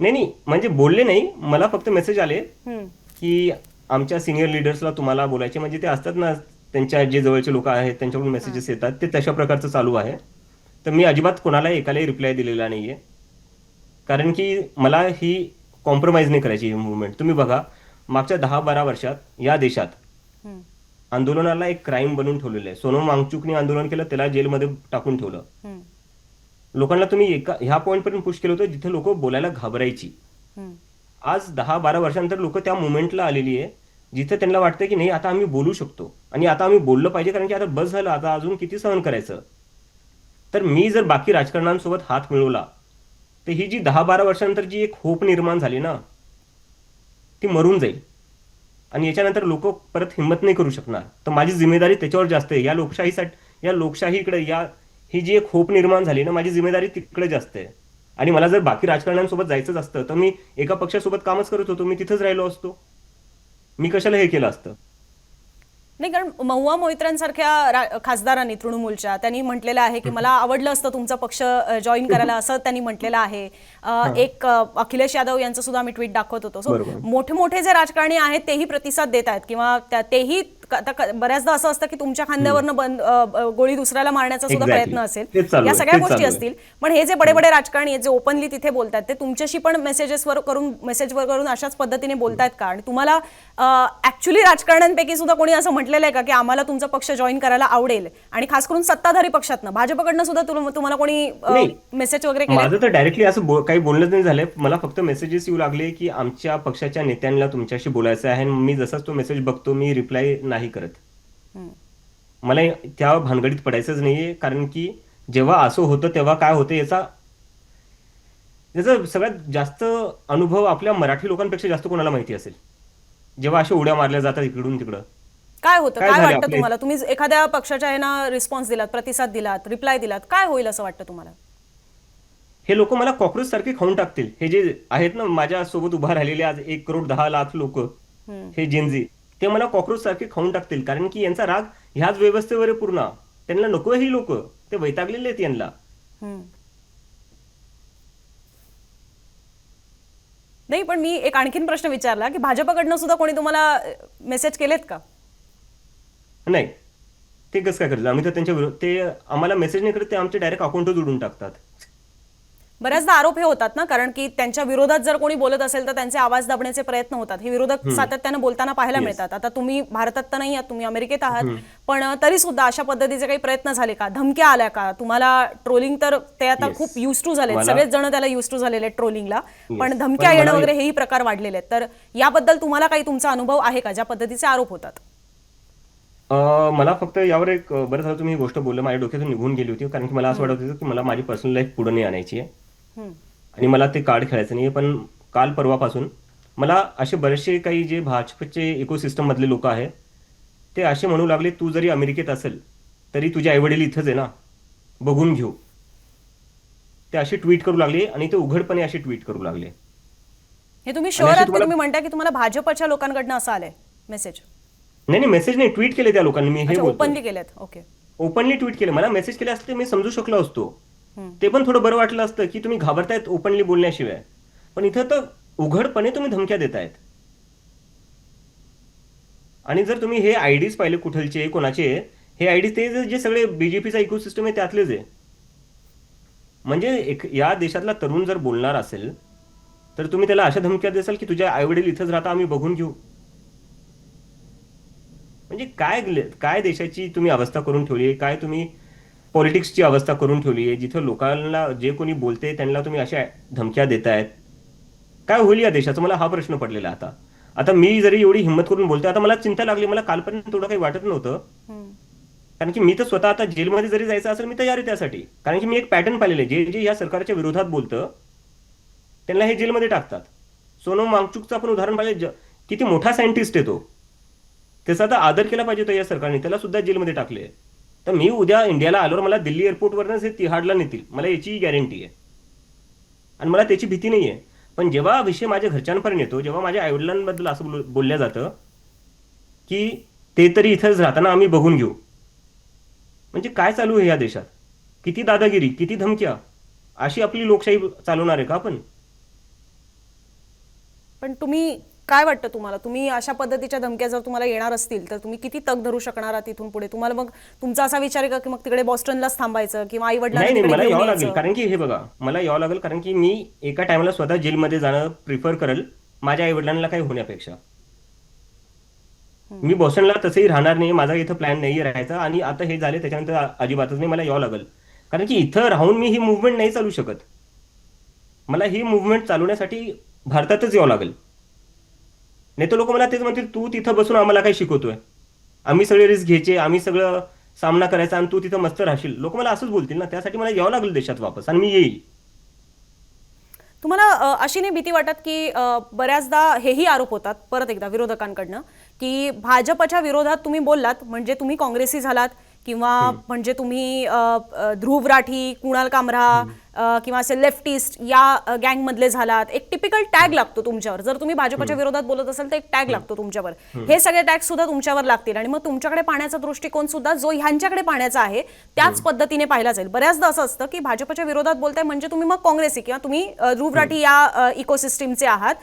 नाही, म्हणजे बोलले नाही, मला फक्त मेसेज आले की आमच्या सिनियर लिडर्सला तुम्हाला बोलायचे. म्हणजे ते असतात ना, त्यांच्या जे जवळचे लोक आहेत त्यांच्याकडून मेसेजेस येतात, ते तशा प्रकारचं चालू आहे. तर मी अजिबात कोणाला एकालाही रिप्लाय दिलेला नाहीये. कारण की मला ही कॉम्प्रोमाइज नाही करायची ही मुवमेंट. तुम्ही बघा, मागच्या 10-12 वर्षात या देशात हम्म, आंदोलनाला एक क्राईम बनवून ठेवलेलं आहे. सोनम वांगचुकने आंदोलन केलं, त्याला जेलमध्ये टाकून ठेवलं. हम्म, लोकांना तुम्ही ह्या पॉईंटपर्यंत पुश केलं होतं जिथे लोक बोलायला घाबरायची. हम्म. आज 10-12 वर्षानंतर लोक त्या मुवमेंटला आलेली आहे जिथे त्यांना वाटतं की नाही, आता आम्ही बोलू शकतो आणि आता आम्ही बोललं पाहिजे, कारण की आता बस झालं, आता अजून किती सहन करायचं. तर मी जर बाकी राजकारण्यांसोबत हात मिळवला तर ही जी 10-12 वर्षानंतर जी एक होप निर्माण झाली ना, ती मरून जाईल आणि याच्यानंतर लोक परत हिंमत नाही करू शकणार. तर माझी जिम्मेदारी त्याच्यावर जास्त आहे. या लोकशाहीसाठी, या लोकशाहीकडे, ही जी एक होप निर्माण झाली ना, माझी जिम्मेदारी तिकडे जास्त आहे. आणि मला जर बाकी राजकारण्यांसोबत जायचंच असतं तर मी एका पक्षासोबत कामच करत होतो, मी तिथंच राहिलो असतो. मी कशाला हे केलं असतं. नाही, कारण महुआ मोहित्रांसारख्या खासदारांनी तृणमूलच्या त्यांनी म्हटलेलं आहे की मला आवडलं असतं तुमचा पक्ष जॉईन करायला, असं त्यांनी म्हटलेलं आहे. एक अखिलेश यादव यांचं सुद्धा आम्ही ट्विट दाखवत होतो. सो बरोबर. मोठे मोठे जे राजकारणी आहेत तेही प्रतिसाद देत आहेत किंवा तेही बऱ्याचदा असं असतं की तुमच्या खांद्यावरनं गोळी दुसऱ्याला मारण्याचा सुद्धा Exactly. प्रयत्न असेल. तेच चालू या आहे, सगळ्या तेच गोष्टी चालू आहे. असतील. पण हे जे बडे बडे राजकारणी आहेत जे ओपनली तिथे बोलतात ते तुमच्याशी पण मेसेजवर करून अशाच पद्धतीने बोलतायत का? आणि तुम्हाला ऍक्च्युली राजकारण्यांपैकी सुद्धा कोणी असं म्हटलेलं आहे का की आम्हाला तुमचा पक्ष जॉईन करायला आवडेल? आणि खास करून सत्ताधारी पक्षातनं भाजपकडनं सुद्धा तुम्हाला कोणी मेसेज वगैरे केले? माझं तर डायरेक्टली असं काही बोलणंच नाही झालंय. मला फक्त मेसेजेस येऊ लागले की आमच्या पक्षाच्या नेत्यांना तुमच्याशी बोलायचं आहे. मी जसाच तो मेसेज बघतो मी रिप्लाय नाही करत. मला त्या भानगडीत पडायचंच नाहीये. कारण की जेव्हा असं होतं तेव्हा काय होतं याचा सगळ्यात जास्त अनुभव आपल्या मराठी लोकांपेक्षा जास्त कोणाला माहिती असेल. जेव्हा अशा उड्या मारल्या जातात इकडून तिकडं, काय होतं, काय काय झालं वाटतं आपले- तुम्हाला? तुम्ही एखाद्या पक्षाच्या ह्यानं रिस्पॉन्स दिलात, प्रतिसाद दिलात, रिप्लाय दिलात, काय होईल असं वाटतं तुम्हाला? हे लोक मला कॉक्रोच सारखे खाऊन टाकतील. हे जे आहेत ना माझ्या सोबत उभा राहिलेले आज 1,10,00,000 लोक, हे जेनझी, ते मला कॉक्रोच सारखे खाऊन टाकतील. कारण की यांचा राग ह्याच व्यवस्थेवर आहे पूर्ण. त्यांना नको ही लोक, ते वैतागलेले आहेत यांना. नाही, पण मी एक आणखीन प्रश्न विचारला की भाजपकडनं सुद्धा कोणी तुम्हाला मेसेज केलेत का? नाही, ते कसं काय करतील? आम्ही तर त्यांच्या विरोध, ते आम्हाला मेसेज नाही करत, ते आमचे डायरेक्ट अकाउंटच उडून टाकतात. बऱ्याचदा आरोप हे होतात ना, कारण की त्यांच्या विरोधात जर कोणी बोलत असेल तर त्यांचे आवाज दाबण्याचे प्रयत्न होतात. हे विरोधक सातत्यानं बोलताना पाहायला मिळतात. आता तुम्ही भारतात तर नाही आहात, तुम्ही अमेरिकेत आहात, पण तरी सुद्धा अशा पद्धतीचे काही प्रयत्न झाले का? धमक्या आल्या का तुम्हाला? ट्रोलिंग तर ते आता Yes. खूप युज टू झाले, मला- सगळेच जण त्याला युज टू झालेले ट्रोलिंगला. Yes. पण धमक्या पण येणं मला- वगैरे हेही प्रकार वाढलेले आहेत. तर याबद्दल तुम्हाला काही तुमचा अनुभव आहे का, ज्या पद्धतीचे आरोप होतात? मला फक्त यावर एक बरं झालं तुम्ही ही गोष्ट बोललं, माझ्या डोक्यातून निघून गेली होती. कारण की मला असं वाटत होतं की मला माझी पर्सनल लाईफ पुढे नाही आणायची आहे आणि मला ते कार्ड खेळायचं नाही. पण काल परवापासून मला असे बरेचसे काही जे भाजपचे इकोसिस्टम मधले लोक आहेत ते असे म्हणू लागले, तू जरी अमेरिकेत असेल तरी तुझे आईवडील इथंच आहे ना, बघून घेऊ. ते असे ट्विट करू लागले आणि ते उघडपणे असे ट्विट करू लागले. हे तुम्ही आणि शुअर अशी आहात की तुम्हाला- तुम्ही म्हणता की तुम्हाला भाजपच्या लोकांकडनं असं आलंय मेसेज? नाही, मेसेज नाही, ट्विट केले त्या लोकांनी. मी हे बोलतो, ओपनली केलेत. ओके. ओपनली ट्विट केले. मला मेसेज केले असते मी समजू शकलो असतो. ते पण थोडं बरं वाटलं असतं की तुम्ही घाबरतायत ओपनली बोलण्याशिवाय. पण इथं तर उघडपणे तुम्ही धमक्या देतायत. आणि जर तुम्ही हे आयडीज पाहिले कुठलचे कोणाचे, हे आयडीज ते जे सगळे बीजेपीचा इकोसिस्टम आहे त्यातलेच आहे. म्हणजे या देशातला तरुण जर बोलणार असेल तर तुम्ही त्याला अशा धमक्या देसाल की तुझ्या आईवडील इथंच राहता, आम्ही बघून घेऊ. म्हणजे काय देशाची तुम्ही अवस्था करून ठेवली आहे, काय तुम्ही पॉलिटिक्सची अवस्था करून ठेवली आहे, जिथं लोकांना जे कोणी बोलते त्यांना तुम्ही अशा धमक्या देतायत. काय होईल या देशाचं? मला हा प्रश्न पडलेला आता. आता मी जरी एवढी हिंमत करून बोलते, आता मला चिंता लागली. मला कालपर्यंत थोडं काही वाटत नव्हतं, कारण की मी तर स्वतः आता जेलमध्ये जरी जायचं असेल मी तयार आहे त्यासाठी. कारण की मी एक पॅटर्न पाहिलेलं आहे, जे या सरकारच्या विरोधात बोलतं त्यांना हे जेलमध्ये टाकतात. सोनम वांगचुकचं आपण उदाहरण पाहिजे, किती मोठा सायंटिस्ट आहे तो, त्याचा आता आदर केला पाहिजे होता या सरकारने, त्याला सुद्धा जेलमध्ये टाकले. तर मी उद्या इंडियाला आल्यावर मला दिल्ली एअरपोर्टवरच हे तिहाडला नेतील, मला याची गॅरंटी आहे आणि मला त्याची भीती नाही आहे. पण जेव्हा विषय माझ्या घरच्यांपर्यंत येतो, जेव्हा माझ्या आईवडिलांबद्दल असं बोलल्या जातं की ते तरी इथंच राहताना आम्ही बघून घेऊ, म्हणजे काय चालू आहे या देशात? किती दादागिरी, किती धमक्या? अशी आपली लोकशाही चालवणार आहे का आपण? पण तुम्ही काय वाटतं तुम्हाला, तुम्ही अशा पद्धतीच्या धमक्या जर तुम्हाला येणार असतील तर तुम्ही किती तग धरू शकणार आहात तिथून पुढे? तुम्हाला मग तुमचा असा विचार आहे का की मग तिकडे बॉस्टनलाच थांबायचं किंवा आई नाही नाही, मला यावं लागेल. वडिलांना? कारण की हे बघा, मला यावं लागेल कारण की मी एका टायमाला स्वतः जेलमध्ये जाणं प्रिफर करेल माझ्या आई वडिलांना काही होण्यापेक्षा. मी बॉस्टनला तसंही राहणार नाही, माझा इथं प्लॅन नाही राहायचा. आणि आता हे झाले त्याच्यानंतर अजिबातच नाही, मला यावं लागेल. कारण की इथं राहून मी ही मुवमेंट नाही चालू शकत. मला ही मुवमेंट चालवण्यासाठी भारतातच यावं लागेल. नाही तर लोक मला तेच म्हणतील, तू तिथं बसून आम्हाला काय शिकवतोय, आम्ही सगळे रिस्क घ्यायचे, आम्ही सगळं सामना करायचा आणि तू तिथं मस्त राहशील. लोक मला असंच बोलतील ना. त्यासाठी मला यावं लागेल देशात वापस आणि मी येईल. तुम्हाला अशी नाही भीती वाटत की बऱ्याचदा हेही आरोप होतात परत एकदा विरोधकांकडनं की भाजपच्या विरोधात तुम्ही बोललात म्हणजे तुम्ही काँग्रेसी झालात किंवा म्हणजे तुम्ही ध्रुव राठी, कुणाल कामरा किंवा असे लेफ्टिस्ट या गँगमधले झालात. एक टिपिकल टॅग लागतो तुमच्यावर. जर तुम्ही भाजपच्या विरोधात बोलत असाल तर एक टॅग लागतो तुमच्यावर. हे सगळे टॅग सुद्धा तुमच्यावर लागतील आणि मग तुमच्याकडे पाहण्याचा दृष्टिकोन सुद्धा जो ह्यांच्याकडे पाहण्याचा आहे त्याच पद्धतीने पाहिला जाईल. बऱ्याचदा असं असतं की भाजपच्या विरोधात बोलताय म्हणजे तुम्ही मग काँग्रेसी किंवा तुम्ही ध्रुव राठी या इकोसिस्टीमचे आहात,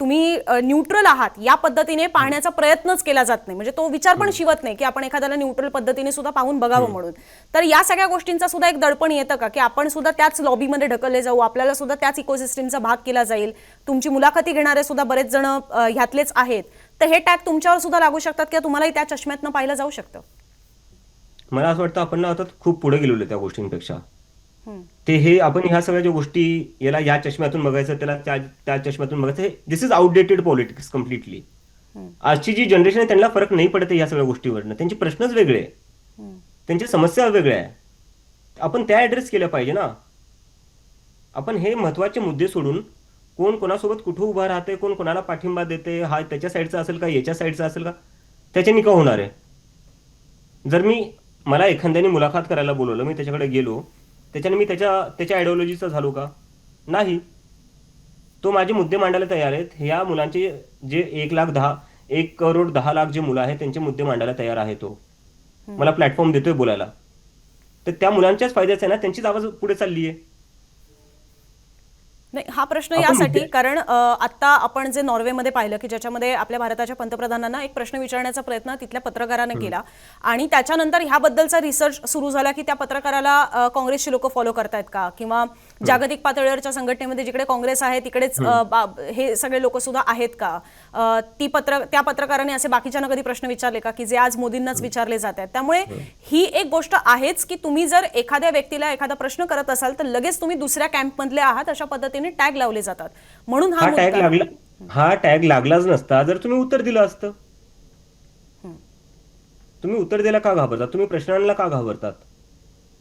तुम्ही न्यूट्रल आहात या पद्धतीने पाहण्याचा प्रयत्नच केला जात नाही. म्हणजे तो विचार पण शिवत नाही की आपण एखाद्याला न्यूट्रल पद्धतीने सुद्धा पाहून बघावं म्हणून. तर या सगळ्या गोष्टींचा सुद्धा एक दडपण येतं का की आपण सुद्धा त्याच लॉबीमध्ये ढकलले जाऊ, आपल्याला सुद्धा त्याच इकोसिस्टीमचा भाग केला जाईल? तुमची मुलाखती घेणारे सुद्धा बरेच जण ह्यातलेच आहेत. तर हे टॅग तुमच्यावर सुद्धा लागू शकतात किंवा तुम्हालाही त्या चष्म्यातनं पाहिलं जाऊ शकतं? मला असं वाटतं आपण ना आता खूप पुढे गेलेलो त्या गोष्टींपेक्षा. ते हे आपण ह्या सगळ्या ज्या गोष्टी याला या चष्म्यातून बघायचं, त्याला त्या चष्म्यातून बघायचं, दिस इज आउटडेटेड पॉलिटिक्स कम्प्लिटली. आजची जी जनरेशन आहे त्यांना फरक नाही पडत या सगळ्या गोष्टीवरनं. त्यांचे प्रश्नच वेगळे, त्यांच्या समस्या वेगळ्या आहे. आपण त्या ऍड्रेस केल्या पाहिजे ना. आपण हे महत्वाचे मुद्दे सोडून कोण कोणासोबत कुठं उभा राहते, कोण कोणाला पाठिंबा देते, हा त्याच्या साईडचा असेल का याच्या साईडचा असेल का, त्याच्यानी का होणार आहे? जर मला एखाद्याने मुलाखत करायला बोलवलं, मी त्याच्याकडे गेलो, त्याच्याने मी त्याच्या आयडिओलॉजीचा झालो का? नाही. तो माझे मुद्दे मांडायला तयार आहेत. ह्या मुलांचे जे 1,10,00,000 जे मुलं आहेत त्यांचे मुद्दे मांडायला तयार आहे. तो मला प्लॅटफॉर्म देतोय बोलायला. तर त्या मुलांच्याच फायद्याचा आहे ना, त्यांचीच आवाज पुढे चालली आहे. नाही, हा प्रश्न यासाठी कारण आता आपण जे नॉर्वेमध्ये पाहिलं की ज्याच्यामध्ये आपल्या भारताच्या पंतप्रधानांना एक प्रश्न विचारण्याचा प्रयत्न तिथल्या पत्रकाराने केला आणि त्याच्यानंतर ह्याबद्दलचा रिसर्च सुरू झाला की त्या पत्रकाराला काँग्रेसची लोक फॉलो करतायत का किंवा जागतिक पातळीवरच्या संघटनेमध्ये जिकडे काँग्रेस आहे तिकडेच हे सगळे लोक सुद्धा आहेत का? त्या पत्रकाराने असे बाकीच्यांना कधी प्रश्न विचारले का की जे आज मोदींनाच विचारले जात आहेत? त्यामुळे ही एक गोष्ट आहेच की तुम्ही जर एखाद्या व्यक्तीला एखादा प्रश्न करत असाल तर लगेच तुम्ही दुसऱ्या कॅम्पमधले आहात अशा पद्धतीने टॅग लावले जातात. म्हणून हा टॅग लागलाच नसता जर तुम्ही उत्तर दिलं असतं. तुम्ही उत्तर द्यायला का घाबरतात? तुम्ही प्रश्नांना का घाबरतात?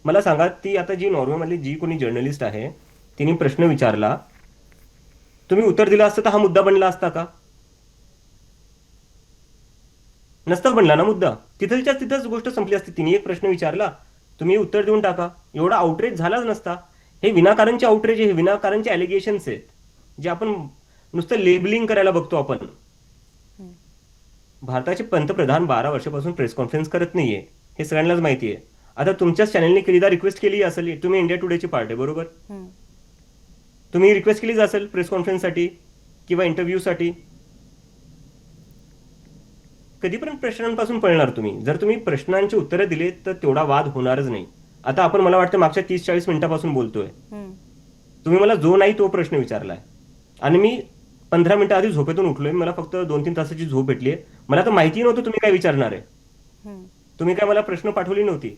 मला सांगा, ती आता जी नॉर्वेमधली जी कोणी जर्नलिस्ट आहे तिने प्रश्न विचारला, तुम्ही उत्तर दिलं असतं तर हा मुद्दा बनला असता का? नसताच बनला ना मुद्दा. तिथंच गोष्ट संपली असती. तिने एक प्रश्न विचारला, तुम्ही उत्तर देऊन टाका, एवढा आउटरेज झालाच नसता. हे विनाकारणचे आउटरेज, हे विनाकारणचे ॲलिगेशन्स आहेत जे आपण नुसतं लेबलिंग करायला बघतो. आपण भारताचे पंतप्रधान 12 वर्षापासून प्रेस कॉन्फरन्स करत नाहीये, हे सगळ्यांनाच माहिती आहे. आता तुमच्याच चॅनलने कधीदा रिक्वेस्ट केली असेल, तुम्ही इंडिया टुडेची पार्ट आहे बरोबर, तुम्ही रिक्वेस्ट केलीच असेल प्रेस कॉन्फरन्ससाठी किंवा इंटरव्ह्यूसाठी. कधीपर्यंत प्रश्नांपासून पळणार तुम्ही? जर तुम्ही प्रश्नांची उत्तरं दिली तर तेवढा वाद होणारच नाही. आता आपण मला वाटतं मागच्या 30-40 मिनिटापासून बोलतोय. तुम्ही मला जो नाही तो प्रश्न विचारलाय आणि मी 15 मिनिटं आधी झोपेतून उठलोय. मला फक्त 2-3 तासाची झोप भेटली. मला तर माहिती नव्हतं तुम्ही काय विचारणार आहे. तुम्ही काय मला प्रश्न पाठवली नव्हती.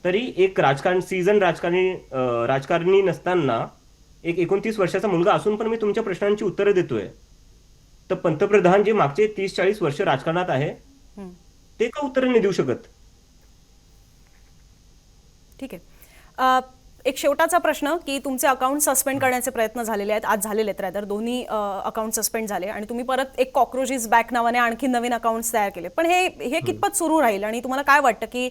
तरी एक राजकारणी नसताना एक 29 वर्षाचा मुलगा असून पण मी तुमच्या प्रश्नांची उत्तरं देतोय. तर पंतप्रधान जे मागचे 30-40 वर्ष राजकारणात आहे ते का उत्तरं नाही देऊ शकत? ठीक आहे. एक शेवटाचा प्रश्न की तुमचे अकाउंट सस्पेंड करण्याचे प्रयत्न झालेले आहेत, आज झालेले आहेत रादर, दोन्ही अकाउंट सस्पेंड झाले आणि तुम्ही परत एक कॉक्रोचेस बॅक नावाने आणखी नवीन अकाउंट्स तयार केले. पण हे कितपत सुरू राहील आणि तुम्हाला काय वाटतं की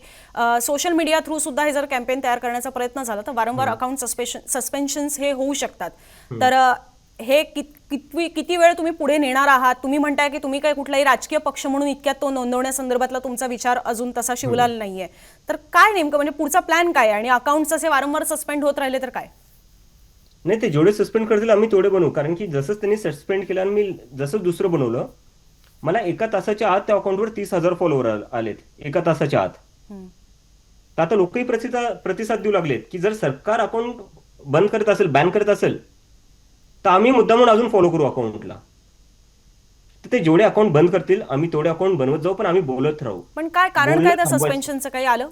सोशल मीडिया थ्रू सुद्धा हे जर कॅम्पेन तयार करण्याचा प्रयत्न झाला तर वारंवार अकाउंट सस्पेन्शन्स हे होऊ शकतात. तर हे किती वेळ तुम्ही पुढे नेणार आहात? तुम्ही म्हणताय की तुम्ही काही कुठलाही राजकीय पक्ष म्हणून इतक्यात तो नोंदवण्यासंदर्भातला तुमचा विचार अजून तसा शिवलेला नाहीये. तर काय नेमकं म्हणजे पुढचा प्लॅन काय? आणि अकाउंट्स असे वारंवार सस्पेंड होत राहिले तर काय? नाही, ते जेवढे सस्पेंड करतील आम्ही तेवढे बनवू, कारण की जसंच त्यांनी सस्पेंड केलं आणि मी जसं दुसरं बनवलं, मला एका तासाच्या आत त्या अकाउंटवर 30,000 फॉलोवर आलेत एका तासाच्या आत. तर आता लोकही प्रतिसाद देऊ लागलेत की जर सरकार अकाउंट बंद करत असेल, बॅन करत असेल, तर आम्ही मुद्दामून अजून फॉलो करू अकाउंटला. तर ते जेवढे अकाउंट बंद करतील आम्ही तेवढे अकाउंट बनवत जाऊ, पण आम्ही बोलत राहू. पण काय कारण बोलणं काय त्या थांबवायचं. सस्पेन्शनचं काही आलं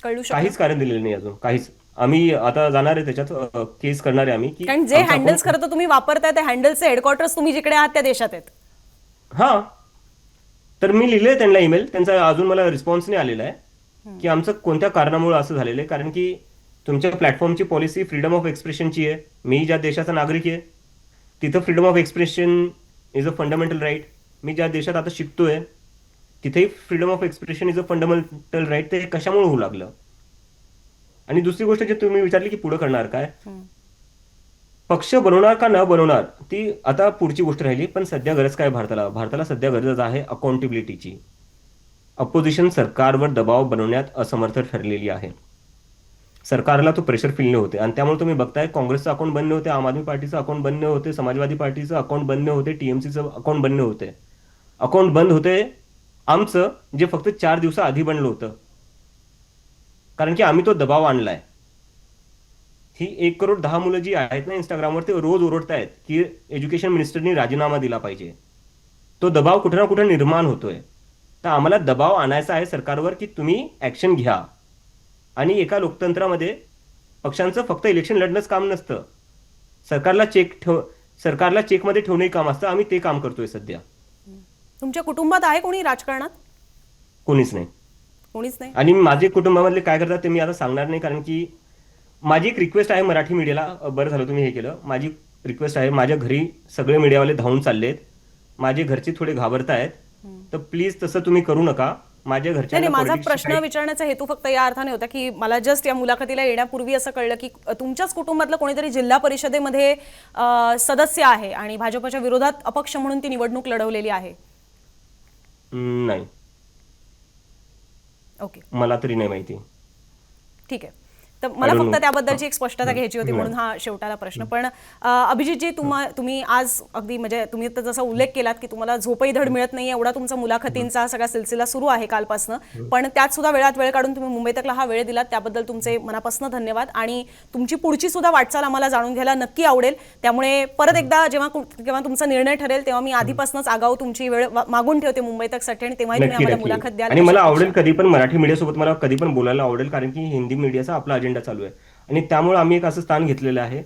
कळू शकतं? काहीच कारण दिलेलं नाही अजून, काहीच. आम्ही आता जाणार आहे त्याच्यात, केस करणार आहे आम्ही की कारण जे आमचं हँडल्स account- खरं तर तुम्ही वापरताय ते हँडल्सचे हेडक्वार्टर्स तुम्ही जिकडे आहात त्या देशात आहेत. हा, तर मी लिहिलंय त्यांना ईमेल, त्यांचा अजून मला रिस्पॉन्स नाही आलेला आहे की आमचं कोणत्या कारणामुळे असं झालेलं आहे. कारण की तुमच्या प्लॅटफॉर्मची पॉलिसी फ्रीडम ऑफ एक्सप्रेशनची आहे. मी ज्या देशाचा नागरिक आहे तिथं freedom of expression is a fundamental right. मी ज्या देशात आता शिकतोय तिथेही freedom of expression is a fundamental right. ते कशामुळे होऊ लागलं? आणि दुसरी गोष्ट जे तुम्ही विचारली की पुढे करणार काय, पक्ष बनवणार का न बनवणार ती आता पुढची गोष्ट राहिली. पण सध्या गरज काय भारताला सध्या गरज आहे अकाउंटेबिलिटीची. अपोजिशन सरकारवर दबाव बनवण्यात असमर्थ ठरलेली आहे. सरकारला तो प्रेशर फील नाही होते, आणि त्यामुळे तुम्ही बघताय काँग्रेसचं अकाउंट बंद होते, आम आदमी पार्टीचं अकाउंट बंद होते, समाजवादी पार्टीचं अकाउंट बंद होते, टीएमसीचं अकाउंट बंद होते. अकाउंट बंद होते आमचं, जे फक्त 4 दिवसाआधी बनलं होतं, कारण की आम्ही तो दबाव आणलाय. ही 1 करोड 10 मुलं जी आहेत ना इंस्टाग्रामवर, ते रोज ओरडतायत की एज्युकेशन मिनिस्टरनी राजीनामा दिला पाहिजे. तो दबाव कुठे ना कुठे निर्माण होतोय. तर आम्हाला दबाव आणायचा आहे सरकारवर की तुम्ही ऍक्शन घ्या. आणि एका लोकतंत्रामध्ये पक्षांचं फक्त इलेक्शन लढणंच काम नसतं, सरकारला चेकमध्ये ठेवणंही काम असतं. आम्ही ते काम करतोय सध्या. तुमच्या कुटुंबात आहे कोणी राजकारणात? कोणीच नाही. कोणीच नाही. आणि माझे कुटुंबामधले काय करतात ते मी आता सांगणार नाही, कारण की माझी एक रिक्वेस्ट आहे मराठी मीडियाला. बरं झालं तुम्ही हे केलं. माझी रिक्वेस्ट आहे, माझ्या घरी सगळे मीडियावाले धावून चाललेत, माझे घरचे थोडे घाबरतायत, तर प्लीज तसं तुम्ही करू नका. माझ्या घरच्या नाही, माझा प्रश्न विचारण्याचा हेतू फक्त या अर्थाने होता की मला जस्ट या मुलाखतीला येण्यापूर्वी असं कळलं की तुमच्याच कुटुंबातलं कोणीतरी जिल्हा परिषदेमध्ये सदस्य आहे आणि भाजपच्या विरोधात अपक्ष म्हणून ती निवडणूक लढवलेली आहे. नाही, ओके, मला तरी नाही माहिती. ठीक आहे. तर मला फक्त त्याबद्दलची एक स्पष्टता घ्यायची होती, म्हणून हा शेवटाला प्रश्न. पण अभिजितजी, तुम्ही आज अगदी म्हणजे तुम्ही तर जसा उल्लेख केलात की तुम्हाला झोपही धड मिळत नाही, एवढा तुमचा मुलाखतींचा सगळा सिलसिला सुरू आहे कालपासनं, पण त्यात सुद्धा वेळात वेळ काढून तुम्ही मुंबई तकला हा वेळ दिलात, त्याबद्दल तुमचे मनापासून धन्यवाद. आणि तुमची पुढची सुद्धा वाटचाल आम्हाला जाणून घ्यायला नक्की आवडेल. त्यामुळे परत एकदा जेव्हा तुमचा निर्णय ठरेल तेव्हा मी आधीपासूनच आगाऊ तुमची वेळ मागून ठेवते मुंबई तकसाठी, आणि तेव्हाही तुम्ही आम्हाला मुलाखत द्याल. आणि मला आवडेल कधी पण मराठी मीडियासोबत मला कधी पण बोलायला आवडेल, कारण की हिंदी मीडियाचा आपला अजेंडा चालू आहे. आणि त्यामुळे आम्ही एक असं स्थान घेतलेलं आहे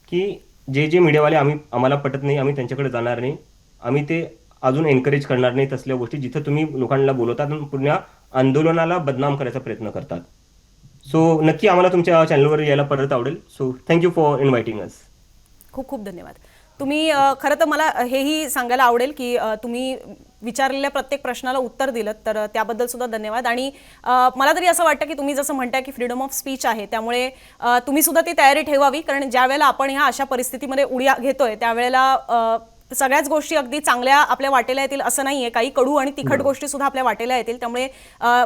की जे मीडियावाले आम्हाला पटत नाही आम्ही त्यांच्याकडे जाणार नाही. आम्ही ते अजून एनकरेज करणार नाही तसल्या गोष्टी जिथं तुम्ही लोकांना बोलवतात आणि पुन्हा आंदोलनाला बदनाम करायचा प्रयत्न करतात. सो नक्की आम्हाला तुमच्या चॅनलवर यायला परत आवडेल. सो थँक्यू फॉर इन्व्हायटिंग अस. खूप खूप धन्यवाद. तुम्ही खरं तर मला हेही सांगायला आवडेल की तुम्ही विचारलेल्या प्रत्येक प्रश्नाला उत्तर दिलं, तर त्याबद्दल सुद्धा धन्यवाद. आणि मला तरी असं वाटतं की तुम्ही जसं म्हणताय की फ्रीडम ऑफ स्पीच आहे, त्यामुळे तुम्ही सुद्धा ती तयारी ठेवावी, कारण ज्या वेळेला आपण ह्या अशा परिस्थितीमध्ये उड्या घेतोय त्यावेळेला सगळ्याच गोष्टी अगदी चांगल्या आपल्या वाटेला येतील असं नाहीये. काही कडू आणि तिखट गोष्टी सुद्धा आपल्या वाटेला येतील. त्यामुळे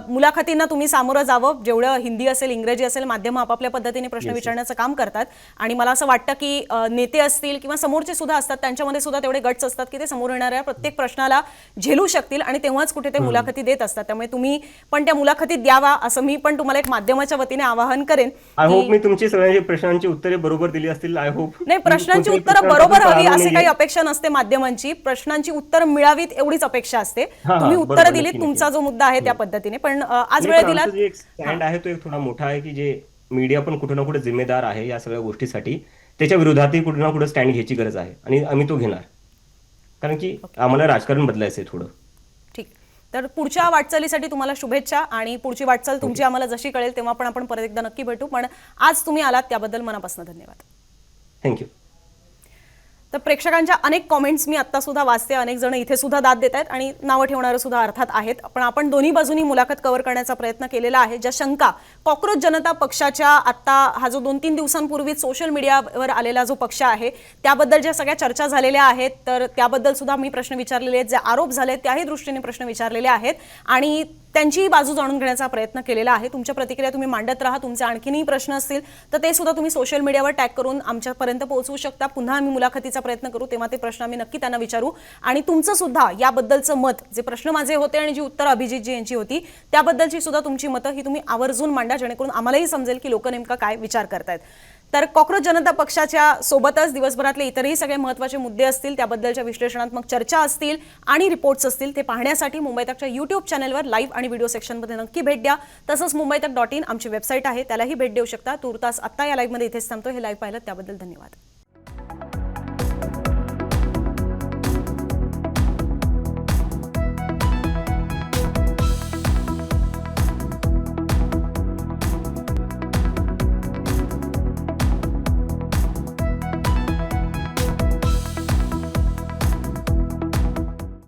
मुलाखतींना तुम्ही सामोरं जावं. जेवढं हिंदी असेल, इंग्रजी असेल, माध्यम आपापल्या पद्धतीने प्रश्न विचारण्याचं काम करतात. आणि मला असं वाटतं की नेते असतील किंवा समोरचे सुद्धा असतात, त्यांच्यामध्ये सुद्धा तेवढे गट्स असतात की ते समोर येणाऱ्या प्रत्येक प्रश्नाला झेलू शकतील आणि तेव्हाच कुठे ते मुलाखती देत असतात. त्यामुळे तुम्ही पण त्या मुलाखतीत द्यावा असं मी पण तुम्हाला एक माध्यमाच्या वतीने आवाहन करेन. आय होप मी तुमची सगळ्या प्रश्नांची उत्तरे बरोबर दिली असतील. I hope. नाही, प्रश्नांची उत्तरं बरोबर हवी असे काही अपेक्षा नसते. माध्यमांची प्रश्नांची उत्तर मिळावीत एवढीच अपेक्षा असते. तुम्ही उत्तर दिलीत, तुमचा जो मुद्दा आहे त्या पद्धतीने. पण आज वेळ दिला. एक स्टँड आहे तो एक थोडा मोठा आहे की जे मीडिया पण कुठे ना कुठे जिम्मेदार आहे या सगळ्या गोष्टीसाठी. त्याच्या विरोधातही कुठे ना कुठे स्टँड घ्यायची गरज आहे आणि आम्ही तो घेणार, कारण की आम्हाला राजकारण बदलायचं आहे थोडं. ठीक. तर पुढच्या वाटचालीसाठी तुम्हाला शुभेच्छा, आणि पुढची वाटचाल तुमची आम्हाला जशी कळेल तेव्हा पण आपण परत एकदा नक्की भेटू. पण आज तुम्ही आलात त्याबद्दल मनापासून धन्यवाद. थँक्यू. तर प्रेक्षकांच्या अनेक कॉमेंट्स मी आत्ता सुद्धा वाचते. अनेक जण इथे सुद्धा दाद देत आहेत आणि नावं ठेवणारे सुद्धा अर्थात आहेत. पण आपण दोन्ही बाजूनी मुलाखत कव्हर करण्याचा प्रयत्न केलेला आहे. ज्या शंका कॉक्रोच जनता पक्षाच्या आत्ता हा जो 2-3 दिवसांपूर्वी सोशल मीडियावर आलेला जो पक्ष आहे त्याबद्दल ज्या सगळ्या चर्चा झालेल्या आहेत, तर त्याबद्दल सुद्धा मी प्रश्न विचारलेले आहेत. जे आरोप झाले त्याही दृष्टीने प्रश्न विचारलेले आहेत. आणि त्यांचीही बाजू जाणून घेण्याचा प्रयत्न केलेला आहे. तुमच्या प्रतिक्रिया तुम्ही मांडत राहा. तुमचे आणखीनही प्रश्न असतील तर ते सुद्धा तुम्ही सोशल मीडियावर टॅग करून आमच्यापर्यंत पोहोचवू शकता. पुन्हा आम्ही मुलाखतीचा प्रयत्न करू तेव्हा ते प्रश्न आम्ही नक्की त्यांना विचारू आणि तुमचं सुद्धा याबद्दलचं मत, जे प्रश्न माझे होते आणि जी उत्तर अभिजितजी यांची होती त्याबद्दलची सुद्धा तुमची मतं ही तुम्ही आवर्जून मांडा, जेणेकरून आम्हालाही समजेल की लोक नेमका काय विचार करतायत. तर कॉकरोच जनता पक्षाच्या सोबतच दिवसभरातले इतरही सगळे महत्त्वाचे मुद्दे असतील, त्याबद्दलच्या विश्लेषणात्मक चर्चा असतील आणि रिपोर्ट्स असतील ते पाहण्यासाठी मुंबई तकच्या यूट्यूब चॅनलवर लाईव्ह आणि व्हिडिओ सेक्शनमध्ये नक्की भेट द्या. तसंच mumbaitak.in आमची वेबसाईट आहे, त्यालाही भेट देऊ शकता. तुर्तास आत्ता या लाईव्हमध्ये इथेच थांबतो. हे लाईव्ह पाहिलं त्याबद्दल धन्यवाद.